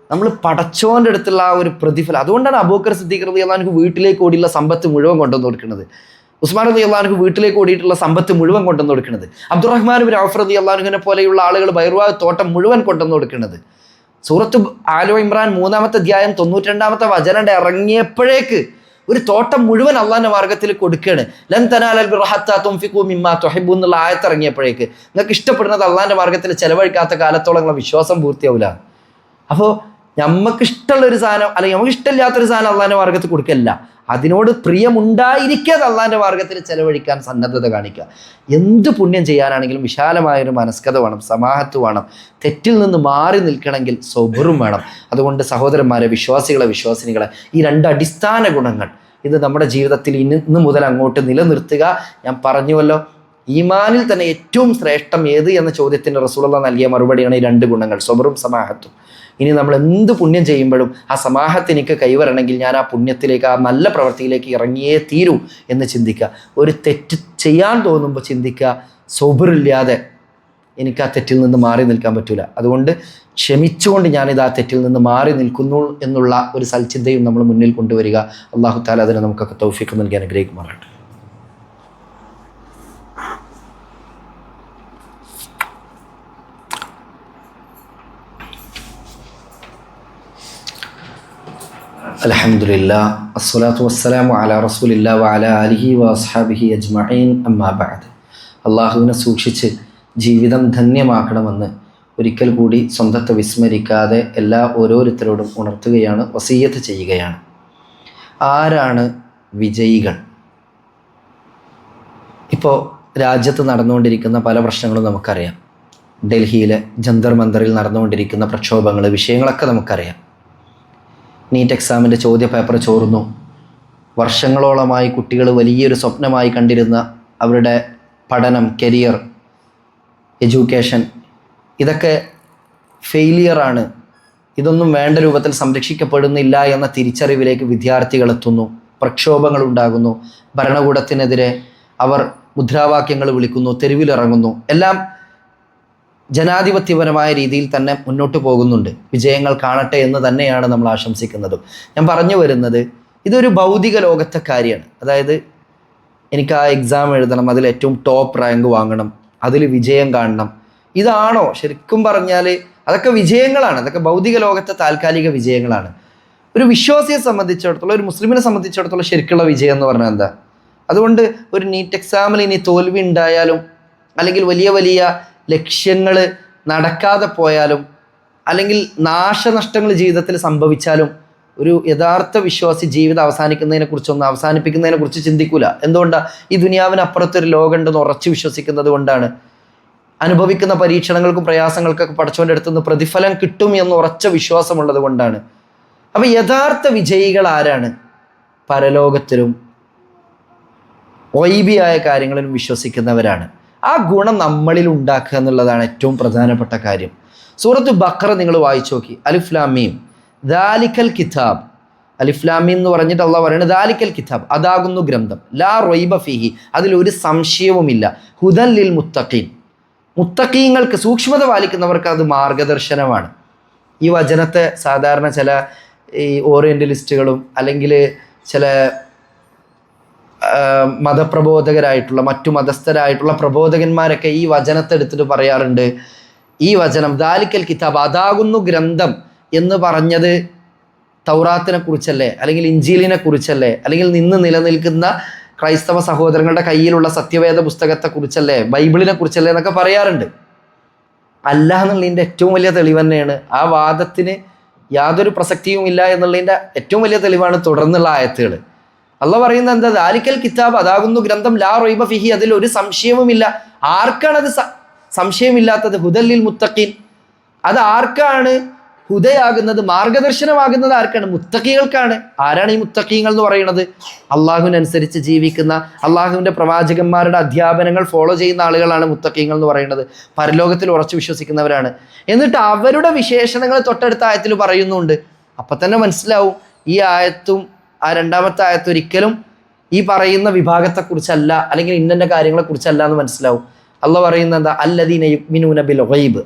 നമ്മൾ പടച്ചോൻ്റെ അടുത്തുള്ള ആ ഒരു പ്രതിഫലം. അതുകൊണ്ടാണ് അബൂബക്കർ സിദ്ദീഖ് റളിയല്ലാഹു അൻഹു വീട്ടിലേക്ക് ഓടിയുള്ള സമ്പത്ത് മുഴുവൻ കൊണ്ടുവന്ന് കൊടുക്കുന്നത്. ഉസ്മാൻ റളിയല്ലാഹു അൻഹു വീട്ടിലേക്ക് ഓടിയിട്ടുള്ള സമ്പത്ത് മുഴുവൻ കൊണ്ടുവന്ന് കൊടുക്കുന്നത്. അബ്ദുറഹ്മാൻ ബിൻ ഔഫ് റളിയല്ലാഹു അൻഹുവിനെ പോലെയുള്ള ആളുകൾ ബൈറുവാ തോട്ടം മുഴുവൻ കൊണ്ടുവന്ന് കൊടുക്കുന്നത്. സൂറത്ത് ആലു ഇമ്രാൻ 3-ാമത്തെ അധ്യായം 92-ാമത്തെ വചനം ഇറങ്ങിയപ്പോഴേക്ക് ഒരു തോട്ടം മുഴുവൻ അള്ളാഹിന്റെ മാർഗത്തിൽ കൊടുക്കുകയാണ്. ലൻ തനാലൽ ബിർറ ഹത്താ തുൻഫിഖൂ മിമ്മാ തുഹിബ്ബൂൻ എന്നുള്ള ആയത്ത് ഇറങ്ങിയപ്പോഴേക്ക് നിങ്ങൾക്ക് ഇഷ്ടപ്പെടുന്നത് അള്ളാഹിന്റെ മാർഗത്തിൽ ചെലവഴിക്കാത്ത കാലത്തോളം നിങ്ങളുടെ വിശ്വാസം പൂർത്തിയാവില്ല. അപ്പോൾ നമുക്ക് ഇഷ്ടമുള്ള ഒരു സാധനം അല്ലെങ്കിൽ നമുക്ക് ഇഷ്ടമില്ലാത്തൊരു സാധനം അള്ളാഹിന്റെ മാർഗത്തിൽ കൊടുക്കല്ല, അതിനോട് പ്രിയമുണ്ടായിരിക്കാതെ അള്ളാഹിന്റെ മാർഗത്തിൽ ചെലവഴിക്കാൻ സന്നദ്ധത കാണിക്കുക. എന്ത് പുണ്യം ചെയ്യാനാണെങ്കിലും വിശാലമായൊരു മനസ്കത വേണം, സമാഹത്ത് വേണം. തെറ്റിൽ നിന്ന് മാറി നിൽക്കണമെങ്കിൽ സബറും വേണം. അതുകൊണ്ട് സഹോദരന്മാരെ, വിശ്വാസികളെ, വിശ്വാസിനികളെ, ഈ 2 അടിസ്ഥാന ഗുണങ്ങൾ ഇത് നമ്മുടെ ജീവിതത്തിൽ ഇന്ന് മുതൽ അങ്ങോട്ട് നിലനിർത്തുക. ഞാൻ പറഞ്ഞുവല്ലോ, ഈമാനിൽ തന്നെ ഏറ്റവും ശ്രേഷ്ഠം ഏത് എന്ന ചോദ്യത്തിന് റസൂലുള്ളാഹി നൽകിയ മറുപടിയാണ് ഈ 2 ഗുണങ്ങൾ, സബറും സമാഹത്തും. ഇനി നമ്മൾ എന്ത് പുണ്യം ചെയ്യുമ്പോഴും ആ സമാഹത്ത് എനിക്ക് കൈവരണമെങ്കിൽ ഞാൻ ആ പുണ്യത്തിലേക്ക്, ആ നല്ല പ്രവൃത്തിയിലേക്ക് ഇറങ്ങിയേ തീരൂ എന്ന് ചിന്തിക്കുക. ഒരു തെറ്റ് ചെയ്യാൻ തോന്നുമ്പോൾ ചിന്തിക്കുക, സബറില്ലാതെ എനിക്ക് ആ തെറ്റിൽ നിന്ന് മാറി നിൽക്കാൻ പറ്റില്ല. അതുകൊണ്ട് ക്ഷമിച്ചുകൊണ്ട് ഞാനിത് ആ തെറ്റിൽ നിന്ന് മാറി നിൽക്കുന്നു എന്നുള്ള ഒരു സൽചിന്തയും നമ്മൾ മുന്നിൽ കൊണ്ടുവരിക. അല്ലാഹു തആല അതിനെ നമുക്കൊക്കെ തൗഫീഖ് നൽകി അനുഗ്രഹിക്കുമാറാകട്ടെ. അൽഹംദുലില്ലാ അസ്സലാത്തു വസ്സലാമു അലാ റസൂലില്ലാ വഅലാ ആലിഹി വഅസ്ഹാബിഹി അജ്മഈൻ, അമ്മാ ബഅദ്. അള്ളാഹുവിനെ സൂക്ഷിച്ച് ജീവിതം ധന്യമാക്കണമെന്ന് ഒരിക്കൽ കൂടി സ്വന്തത്തെ വിസ്മരിക്കാതെ ഓരോരുത്തരോടും ഉണർത്തുകയാണ്, വസിയ്യത്ത് ചെയ്യുകയാണ്. ആരാണ് വിജയികൾ? ഇപ്പോൾ രാജ്യത്ത് നടന്നുകൊണ്ടിരിക്കുന്ന പല പ്രശ്നങ്ങളും നമുക്കറിയാം. ഡൽഹിയിലെ ജന്തർ മന്ദറിൽ നടന്നുകൊണ്ടിരിക്കുന്ന പ്രക്ഷോഭങ്ങൾ, വിഷയങ്ങളൊക്കെ നമുക്കറിയാം. നീറ്റ് എക്സാമിൻ്റെ ചോദ്യ പേപ്പർ ചോർന്നു. വർഷങ്ങളോളമായി കുട്ടികൾ വലിയൊരു സ്വപ്നമായി കണ്ടിരുന്ന അവരുടെ പഠനം, കരിയർ, എഡ്യൂക്കേഷൻ, ഇതൊക്കെ ഫെയിലിയറാണ്, ഇതൊന്നും വേണ്ട രൂപത്തിൽ സംരക്ഷിക്കപ്പെടുന്നില്ല എന്ന തിരിച്ചറിവിലേക്ക് വിദ്യാർത്ഥികൾ എത്തുന്നു. പ്രക്ഷോഭങ്ങൾ ഉണ്ടാകുന്നു. ഭരണകൂടത്തിനെതിരെ അവർ മുദ്രാവാക്യങ്ങൾ വിളിക്കുന്നു, തെരുവിലിറങ്ങുന്നു. എല്ലാം ജനാധിപത്യപരമായ രീതിയിൽ തന്നെ മുന്നോട്ട് പോകുന്നുണ്ട്. വിജയങ്ങൾ കാണട്ടെ എന്ന് തന്നെയാണ് നമ്മൾ ആശംസിക്കുന്നതും. ഞാൻ പറഞ്ഞു വരുന്നത്, ഇതൊരു ഭൗതിക ലോകത്തെ കാര്യമാണ്. അതായത് എനിക്ക് ആ എക്സാം എഴുതണം, അതിൽ ഏറ്റവും ടോപ്പ് റാങ്ക് വാങ്ങണം, അതിൽ വിജയം കാണണം. ഇതാണോ ശരിക്കും പറഞ്ഞാൽ? അതൊക്കെ വിജയങ്ങളാണ്, അതൊക്കെ ഭൗതിക ലോകത്തെ താൽക്കാലിക വിജയങ്ങളാണ്. ഒരു വിശ്വാസിയെ സംബന്ധിച്ചിടത്തോളം, ഒരു മുസ്ലിമിനെ സംബന്ധിച്ചിടത്തോളം ശരിക്കുള്ള വിജയം എന്ന് പറഞ്ഞാൽ എന്താ? അതുകൊണ്ട് ഒരു നീറ്റ് എക്സാമിൽ ഇനി തോൽവി ഉണ്ടായാലും, അല്ലെങ്കിൽ വലിയ വലിയ ലക്ഷ്യങ്ങൾ നടക്കാതെ പോയാലും, അല്ലെങ്കിൽ നാശനഷ്ടങ്ങൾ ജീവിതത്തിൽ സംഭവിച്ചാലും, ഒരു യഥാർത്ഥ വിശ്വാസി ജീവിതം അവസാനിപ്പിക്കുന്നതിനെക്കുറിച്ച് ചിന്തിക്കൂല. എന്തുകൊണ്ടാണ്? ഈ ദുനിയാവിനപ്പുറത്തൊരു ലോകമുണ്ടെന്ന് ഉറച്ചു വിശ്വസിക്കുന്നത് കൊണ്ടാണ്. അനുഭവിക്കുന്ന പരീക്ഷണങ്ങൾക്കും പ്രയാസങ്ങൾക്കൊക്കെ പടച്ചവൻ്റെ അടുത്ത് നിന്ന് പ്രതിഫലം കിട്ടും എന്ന് ഉറച്ച വിശ്വാസമുള്ളത് കൊണ്ടാണ്. അപ്പോൾ യഥാർത്ഥ വിജയികൾ ആരാണ്? പരലോകത്തിലും ഗൈബിയായ കാര്യങ്ങളിലും വിശ്വസിക്കുന്നവരാണ്. ആ ഗുണം നമ്മളിൽ ഉണ്ടാക്കുക എന്നുള്ളതാണ് ഏറ്റവും പ്രധാനപ്പെട്ട കാര്യം. സൂറത്ത് ബഖറ നിങ്ങൾ വായിച്ചു നോക്കി. അലിഫ് ലാം മീം ദാലിക്കൽ കിതാബ്. അലിഫ് ലാം മീം എന്ന് പറഞ്ഞിട്ട് അള്ളാഹ് പറയുന്നത് ദാലിക്കൽ കിതാബ്, അതാകുന്നു ഗ്രന്ഥം, ലാ റൈബ ഫീഹി, അതിലൊരു സംശയവുമില്ല, ഹുദൻ ലിൽ മുത്തഖീൻ, മുത്തഖീങ്ങൾക്ക്, സൂക്ഷ്മത പാലിക്കുന്നവർക്ക് അത് മാർഗദർശനമാണ്. ഈ വചനത്തെ സാധാരണ ചില ഈ ഓറിയൻ്റലിസ്റ്റുകളും അല്ലെങ്കിൽ ചില മതപ്രബോധകരായിട്ടുള്ള, മറ്റു മതസ്ഥരായിട്ടുള്ള പ്രബോധകന്മാരൊക്കെ ഈ വചനത്തെ എടുത്തിട്ട് പറയാറുണ്ട്, ഈ വചനം ദാലിക്കൽ കിതാബ്, അതാകുന്നു ഗ്രന്ഥം, എന്ന് പറഞ്ഞത് തൗറാത്തിനെ കുറിച്ചല്ലേ, അല്ലെങ്കിൽ ഇഞ്ചീലിനെ കുറിച്ചല്ലേ, അല്ലെങ്കിൽ നിന്ന് നിലനിൽക്കുന്ന ക്രൈസ്തവ സഹോദരങ്ങളുടെ കയ്യിലുള്ള സത്യവേദ പുസ്തകത്തെ കുറിച്ചല്ലേ, ബൈബിളിനെ കുറിച്ചല്ലേ എന്നൊക്കെ പറയാറുണ്ട്. അല്ല എന്നുള്ളതിൻ്റെ ഏറ്റവും വലിയ തെളിവ് തന്നെയാണ്. ആ വാദത്തിന് യാതൊരു പ്രസക്തിയും ഇല്ല എന്നുള്ളതിൻ്റെ ഏറ്റവും വലിയ തെളിവാണ് തുടർന്നുള്ള ആയത്തുകൾ. അള്ളാഹ് പറയുന്നത് എന്താ? ദാലിക്കൽ കിതാബ്, അതാകുന്നു ഗ്രന്ഥം, ലാ റൈബ ഫിഹി, അതിൽ ഒരു സംശയവുമില്ല. ആർക്കാണത് സംശയമില്ലാത്തത്? ഹുദല്ലിൽ മുത്തഖീൻ. അത് ആർക്കാണ് ഹുദയാകുന്നത്, മാർഗദർശനമാകുന്നത്? ആർക്കാണ്? മുത്തഖികൾക്കാണ്. ആരാണ് ഈ മുത്തഖീങ്ങൾ എന്ന് പറയുന്നത്? അള്ളാഹുവിനനുസരിച്ച് ജീവിക്കുന്ന, അള്ളാഹുവിൻ്റെ പ്രവാചകന്മാരുടെ അധ്യാപനങ്ങൾ ഫോളോ ചെയ്യുന്ന ആളുകളാണ് മുത്തഖീങ്ങൾ എന്ന് പറയുന്നത്. പരലോകത്തിൽ ഉറച്ചു വിശ്വസിക്കുന്നവരാണ്. എന്നിട്ട് അവരുടെ വിശേഷണങ്ങൾ തൊട്ടടുത്ത ആയത്തിൽ പറയുന്നുണ്ട്. അപ്പം തന്നെ മനസ്സിലാവും ഈ ആയത്തും ആ രണ്ടാമത്തെ ആയത്തും ഒരിക്കലും ഈ പറയുന്ന വിഭാഗത്തെക്കുറിച്ചല്ല, അല്ലെങ്കിൽ ഇന്ന കാര്യങ്ങളെക്കുറിച്ചല്ല എന്ന് മനസ്സിലാവും. അള്ളാഹ് പറയുന്നത് എന്താ? അല്ലദീന യുഅ്മിനൂന ബിൽ ഗൈബ്.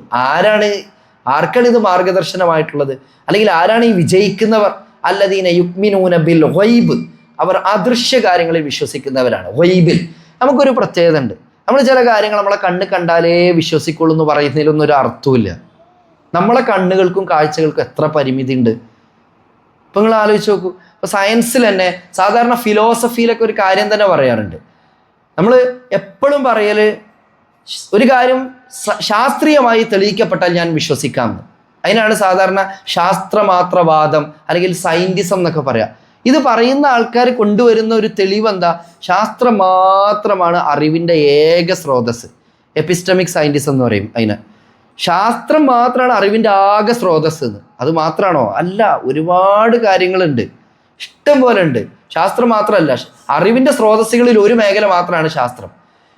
ആർക്കാണ് ഇത് മാർഗദർശനമായിട്ടുള്ളത്, അല്ലെങ്കിൽ ആരാണ് ഈ വിജയിക്കുന്നവർ? അല്ലദീന യുഅ്മിനൂന ബിൽ ഗൈബ്, അവർ അദൃശ്യ കാര്യങ്ങളിൽ വിശ്വസിക്കുന്നവരാണ്. ഗൈബിൽ നമുക്കൊരു പ്രത്യേകത ഉണ്ട്. നമ്മൾ ചില കാര്യങ്ങൾ നമ്മളെ കണ്ണ് കണ്ടാലേ വിശ്വസിക്കുള്ളൂ എന്ന് പറയുന്നതിലൊന്നും ഒരു അർത്ഥമില്ല. നമ്മളെ കണ്ണുകൾക്കും കാഴ്ചകൾക്കും എത്ര പരിമിതി ഉണ്ട്. ഇപ്പം നിങ്ങൾ ആലോചിച്ച് നോക്കൂ. ഇപ്പോൾ സയൻസിൽ തന്നെ, സാധാരണ ഫിലോസഫിയിലൊക്കെ ഒരു കാര്യം തന്നെ പറയാറുണ്ട്. നമ്മൾ എപ്പോഴും പറയൽ, ഒരു കാര്യം ശാസ്ത്രീയമായി തെളിയിക്കപ്പെട്ടാൽ ഞാൻ വിശ്വസിക്കാമെന്ന്. അതിനാണ് സാധാരണ ശാസ്ത്രമാത്രവാദം അല്ലെങ്കിൽ സയൻറ്റിസം എന്നൊക്കെ പറയാം. ഇത് പറയുന്ന ആൾക്കാർ കൊണ്ടുവരുന്ന ഒരു തെളിവ് എന്താ? ശാസ്ത്രം മാത്രമാണ് അറിവിൻ്റെ ഏക സ്രോതസ്. എപ്പിസ്റ്റമിക് സയൻറ്റിസം എന്ന് പറയും അതിന്. ശാസ്ത്രം മാത്രമാണ് അറിവിൻ്റെ ആകെ സ്രോതസ് എന്ന്. അത് മാത്രമാണോ? അല്ല, ഒരുപാട് കാര്യങ്ങളുണ്ട്, ഇഷ്ടം പോലെ ഉണ്ട്. ശാസ്ത്രം മാത്രമല്ല, അറിവിൻ്റെ സ്രോതസ്സുകളിൽ ഒരു മേഖല മാത്രമാണ് ശാസ്ത്രം.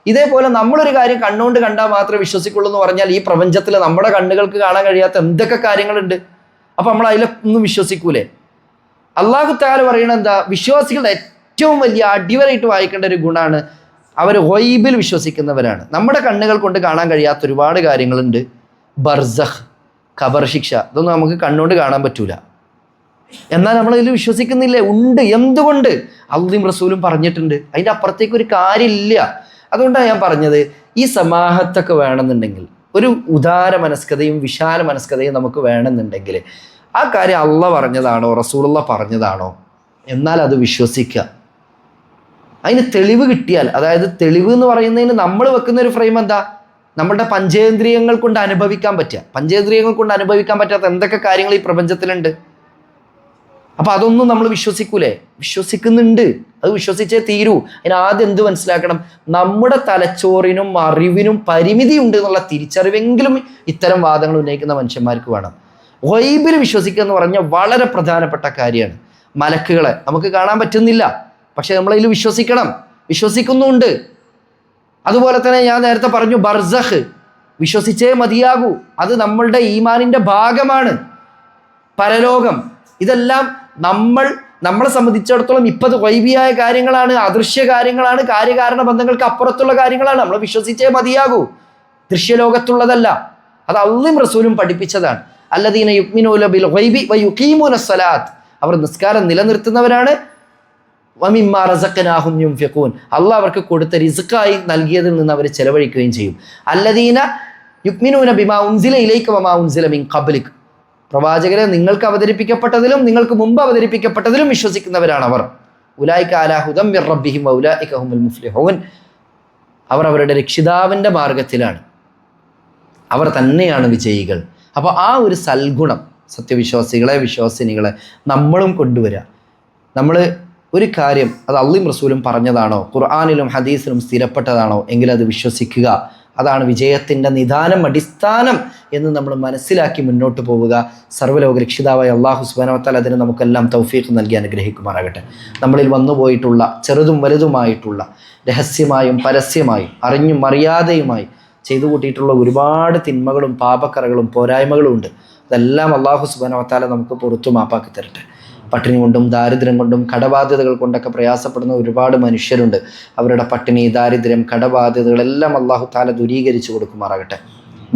ഇതേപോലെ നമ്മളൊരു കാര്യം കണ്ണുകൊണ്ട് കണ്ടാൽ മാത്രമേ വിശ്വസിക്കുള്ളൂ എന്ന് പറഞ്ഞാൽ ഈ പ്രപഞ്ചത്തിൽ നമ്മുടെ കണ്ണുകൾക്ക് കാണാൻ കഴിയാത്ത എന്തൊക്കെ കാര്യങ്ങളുണ്ട്. അപ്പം നമ്മൾ അതിലൊന്നും വിശ്വസിക്കൂലേ? അള്ളാഹു തആല പറയണത് എന്താ? വിശ്വാസികളുടെ ഏറ്റവും വലിയ അടിവരായിട്ട് വായിക്കേണ്ട ഒരു ഗുണമാണ് അവർ ഗൈബിൽ വിശ്വസിക്കുന്നവരാണ്. നമ്മുടെ കണ്ണുകൾ കൊണ്ട് കാണാൻ കഴിയാത്ത ഒരുപാട് കാര്യങ്ങളുണ്ട്. ബർസഖ്, ഖബർ ശിക്ഷ, ഇതൊന്നും നമുക്ക് കണ്ണുകൊണ്ട് കാണാൻ പറ്റൂല. എന്നാൽ നമ്മളതിൽ വിശ്വസിക്കുന്നില്ലേ? ഉണ്ട്. എന്തുകൊണ്ട്? അള്ളാഹും റസൂലും പറഞ്ഞിട്ടുണ്ട്. അതിൻ്റെ അപ്പുറത്തേക്ക് ഒരു കാര്യമില്ല. അതുകൊണ്ടാണ് ഞാൻ പറഞ്ഞത്, ഈ സമാഹത്തൊക്കെ വേണമെന്നുണ്ടെങ്കിൽ, ഒരു ഉദാര മനസ്കതയും വിശാല മനസ്കതയും നമുക്ക് വേണമെന്നുണ്ടെങ്കിൽ, ആ കാര്യം അള്ളാഹ് പറഞ്ഞതാണോ റസൂലുള്ള പറഞ്ഞതാണോ എന്നാൽ അത് വിശ്വസിക്കുക. അതിന് തെളിവ് കിട്ടിയാൽ, അതായത് തെളിവ് എന്ന് പറയുന്നതിന് നമ്മൾ വെക്കുന്ന ഒരു ഫ്രെയിം എന്താ? നമ്മുടെ പഞ്ചേന്ദ്രിയങ്ങൾ കൊണ്ട് അനുഭവിക്കാൻ പറ്റുക. പഞ്ചേന്ദ്രിയങ്ങൾ കൊണ്ട് അനുഭവിക്കാൻ പറ്റാത്ത എന്തൊക്കെ കാര്യങ്ങൾ ഈ പ്രപഞ്ചത്തിലുണ്ട്. അപ്പം അതൊന്നും നമ്മൾ വിശ്വസിക്കൂലേ? വിശ്വസിക്കുന്നുണ്ട്. അത് വിശ്വസിച്ചേ തീരൂ. അതിന് ആദ്യം എന്ത് മനസ്സിലാക്കണം? നമ്മുടെ തലച്ചോറിനും അറിവിനും പരിമിതി ഉണ്ട് എന്നുള്ള തിരിച്ചറിവെങ്കിലും ഇത്തരം വാദങ്ങൾ ഉന്നയിക്കുന്ന മനുഷ്യന്മാർക്ക് വേണം. ഗൈബിൽ വിശ്വസിക്കുക എന്ന് പറഞ്ഞാൽ വളരെ പ്രധാനപ്പെട്ട കാര്യമാണ്. മലക്കുകളെ നമുക്ക് കാണാൻ പറ്റുന്നില്ല, പക്ഷെ നമ്മളതിൽ വിശ്വസിക്കണം. വിശ്വസിക്കുന്നുണ്ട്. അതുപോലെ തന്നെ ഞാൻ നേരത്തെ പറഞ്ഞു, ബർസഖ് വിശ്വസിച്ചേ മതിയാകൂ. അത് നമ്മളുടെ ഈമാനിൻ്റെ ഭാഗമാണ്. പരലോകം, ഇതെല്ലാം നമ്മളെ സംബന്ധിച്ചിടത്തോളം ഇപ്പത് ഗൈബിയായ കാര്യങ്ങളാണ്, അദൃശ്യ കാര്യങ്ങളാണ്, കാര്യകാരണ ബന്ധങ്ങൾക്ക് അപ്പുറത്തുള്ള കാര്യങ്ങളാണ്. നമ്മൾ വിശ്വസിച്ചേ മതിയാകൂ. ദൃശ്യലോകത്തുള്ളതല്ല. അത് അള്ളാഹും റസൂലും പഠിപ്പിച്ചതാണ്. അല്ലദീന യുഅ്മിനൂന ബിൽ ഗൈബി വയുഖീമൂന സ്വലാത്ത്, അവർ നിസ്കാരം നിലനിർത്തുന്നവരാണ്. വമിമ്മാ റസഖ്നാഹും യുൻഫിഖൂൻ, അള്ളാഹ് അവർക്ക് കൊടുത്ത റിസ്ക്കായി നൽകിയതിൽ നിന്ന് അവർ ചെലവഴിക്കുകയും ചെയ്യും. അല്ലദീന യുഅ്മിനൂന ബിമാ ഉൻസില ഇലൈക വമാ ഉൻസില മിൻ ഖബ്ലിക്, പ്രവാചകരെ നിങ്ങൾക്ക് അവതരിപ്പിക്കപ്പെട്ടതിലും നിങ്ങൾക്ക് മുമ്പ് അവതരിപ്പിക്കപ്പെട്ടതിലും വിശ്വസിക്കുന്നവരാണ് അവർ. ഉലൈക അലാ ഹുദം മിർ റബ്ബിഹിം വഉലൈക ഹുമുൽ മുഫ്ലിഹൂൻ, അവർ അവരുടെ രക്ഷിതാവിൻ്റെ മാർഗത്തിലാണ്, അവർ തന്നെയാണ് വിജയികൾ. അപ്പോൾ ആ ഒരു സൽഗുണം സത്യവിശ്വാസികളെ, വിശ്വാസിനികളെ നമ്മളും കൊണ്ടുവരിക. നമ്മൾ ഒരു കാര്യം അത് അള്ളാഹും റസൂലും പറഞ്ഞതാണോ, ഖുർആനിലും ഹദീസിലും സ്ഥിരപ്പെട്ടതാണോ എങ്കിൽ അത് വിശ്വസിക്കുക. അതാണ് വിജയത്തിൻ്റെ നിദാനം, അടിസ്ഥാനം എന്ന് നമ്മൾ മനസ്സിലാക്കി മുന്നോട്ട് പോവുക. സർവ്വലോക രക്ഷിതാവായ അല്ലാഹു സുബ്ഹാനഹു വ തആല അതിന് നമുക്കെല്ലാം തൗഫീഖ് നൽകി അനുഗ്രഹിക്കുമാറാകട്ടെ. നമ്മളിൽ വന്നുപോയിട്ടുള്ള ചെറുതും വലുതുമായിട്ടുള്ള, രഹസ്യമായും പരസ്യമായും അറിഞ്ഞും അറിയാതെയുമായി ചെയ്തു കൂട്ടിയിട്ടുള്ള ഒരുപാട് തിന്മകളും പാപക്കറകളും പോരായ്മകളും ഉണ്ട്. അതെല്ലാം അല്ലാഹു സുബ്ഹാനഹു വ തആല നമുക്ക് പുറത്തു മാപ്പാക്കി തരട്ടെ. പട്ടിണി കൊണ്ടും ദാരിദ്ര്യം കൊണ്ടും കടബാധ്യതകൾ കൊണ്ടൊക്കെ പ്രയാസപ്പെടുന്ന ഒരുപാട് മനുഷ്യരുണ്ട്. അവരുടെ പട്ടിണി, ദാരിദ്ര്യം, കടബാധ്യതകളെല്ലാം അല്ലാഹു തആല ദൂരീകരിച്ചു കൊടുക്കുമാറാകട്ടെ.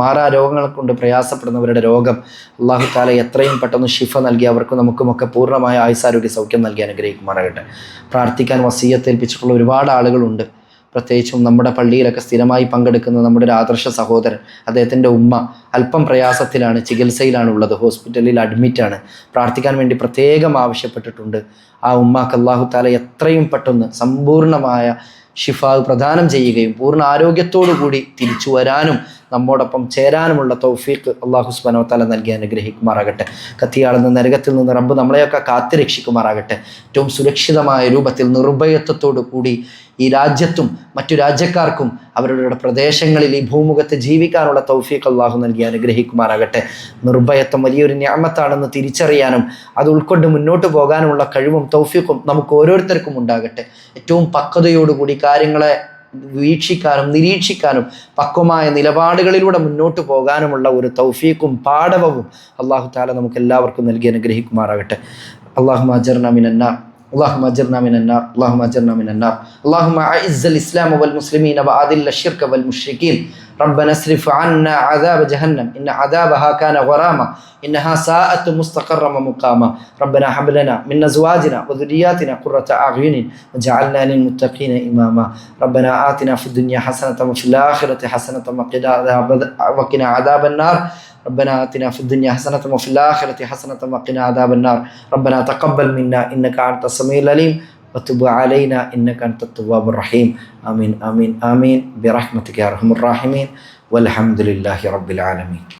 മാറാ രോഗങ്ങൾ കൊണ്ട് പ്രയാസപ്പെടുന്നവരുടെ രോഗം അല്ലാഹു തആല എത്രയും പെട്ടെന്ന് ശിഫ നൽകി അവർക്ക് നമുക്കുമൊക്കെ പൂർണ്ണമായ ആയുസ്സാരോഗ്യ സൗഖ്യം നൽകി അനുഗ്രഹിക്കുമാറാകട്ടെ. പ്രാർത്ഥിക്കാൻ വസിയ്യത്ത് ഏൽപ്പിച്ചിട്ടുള്ള ഒരുപാട് ആളുകളുണ്ട്. പ്രത്യേകിച്ചും നമ്മുടെ പള്ളിയിലൊക്കെ സ്ഥിരമായി പങ്കെടുക്കുന്ന നമ്മുടെ ഒരു ആദർശ സഹോദരൻ, അദ്ദേഹത്തിൻ്റെ ഉമ്മ അല്പം പ്രയാസത്തിലാണ്, ചികിത്സയിലാണ് ഉള്ളത്, ഹോസ്പിറ്റലിൽ അഡ്മിറ്റാണ്. പ്രാർത്ഥിക്കാൻ വേണ്ടി പ്രത്യേകം ആവശ്യപ്പെട്ടിട്ടുണ്ട്. ആ ഉമ്മാക്ക് അല്ലാഹു തആല എത്രയും പെട്ടെന്ന് സമ്പൂർണ്ണമായ ഷിഫാ പ്രദാനം ചെയ്യുകയും പൂർണ്ണ ആരോഗ്യത്തോടു കൂടി തിരിച്ചു വരാനും നമ്മോടൊപ്പം ചേരാനുമുള്ള തൗഫീഖ് അല്ലാഹു സുബ്ഹാനഹു വ തആല നൽകി അനുഗ്രഹിക്കുമാറാകട്ടെ. കത്തിയാളുന്ന നരകത്തിൽ നിന്ന് റബ്ബ് നമ്മളെയൊക്കെ കാത്തുരക്ഷിക്കുമാറാകട്ടെ. ഏറ്റവും സുരക്ഷിതമായ രൂപത്തിൽ നിർഭയത്വത്തോടു കൂടി ഈ രാജ്യത്തും മറ്റു രാജ്യക്കാർക്കും അവരുടെ പ്രദേശങ്ങളിൽ ഈ ഭൂമുഖത്ത് ജീവിക്കാനുള്ള തൗഫീഖ് അല്ലാഹു നൽകി അനുഗ്രഹിക്കുമാറാകട്ടെ. നിർഭയത്വം വലിയൊരു നിഅമത്താണെന്ന് തിരിച്ചറിയാനും അത് ഉൾക്കൊണ്ട് മുന്നോട്ട് പോകാനുമുള്ള കഴിവും തൗഫീഖും നമുക്ക് ഓരോരുത്തർക്കും ഉണ്ടാകട്ടെ. ഏറ്റവും പക്വതയോടുകൂടി കാര്യങ്ങളെ വീക്ഷിക്കാനും നിരീക്ഷിക്കാനും പക്വമായ നിലപാടുകളിലൂടെ മുന്നോട്ട് പോകാനുമുള്ള ഒരു തൗഫീഖും പാഠവും അല്ലാഹു തആല നമുക്ക് എല്ലാവർക്കും നൽകി അനുഗ്രഹിക്കുമാറാകട്ടെ. اللهم اجرنا من النار اللهم اجرنا من النار اللهم اجرنا من النار اللهم اعز الاسلام والمسلمين واذل الشرك والمشركين ربنا اصرف عنا عذاب جهنم ان عذابها كان غراما انها ساءت مستقرا ومقاما ربنا هب لنا من ازواجنا وذرياتنا قرة اعين واجعلنا للمتقين اماما ربنا آتنا في الدنيا حسنة وفي الآخرة حسنة وقنا عذاب النار ربنا آتنا في الدنيا حسنة وفي الآخرة حسنة وقنا عذاب النار ربنا تقبل منا إنك أنت السميع العليم وتب علينا إنك أنت التواب الرحيم آمين آمين آمين برحمتك يا أرحم الراحمين والحمد لله رب العالمين.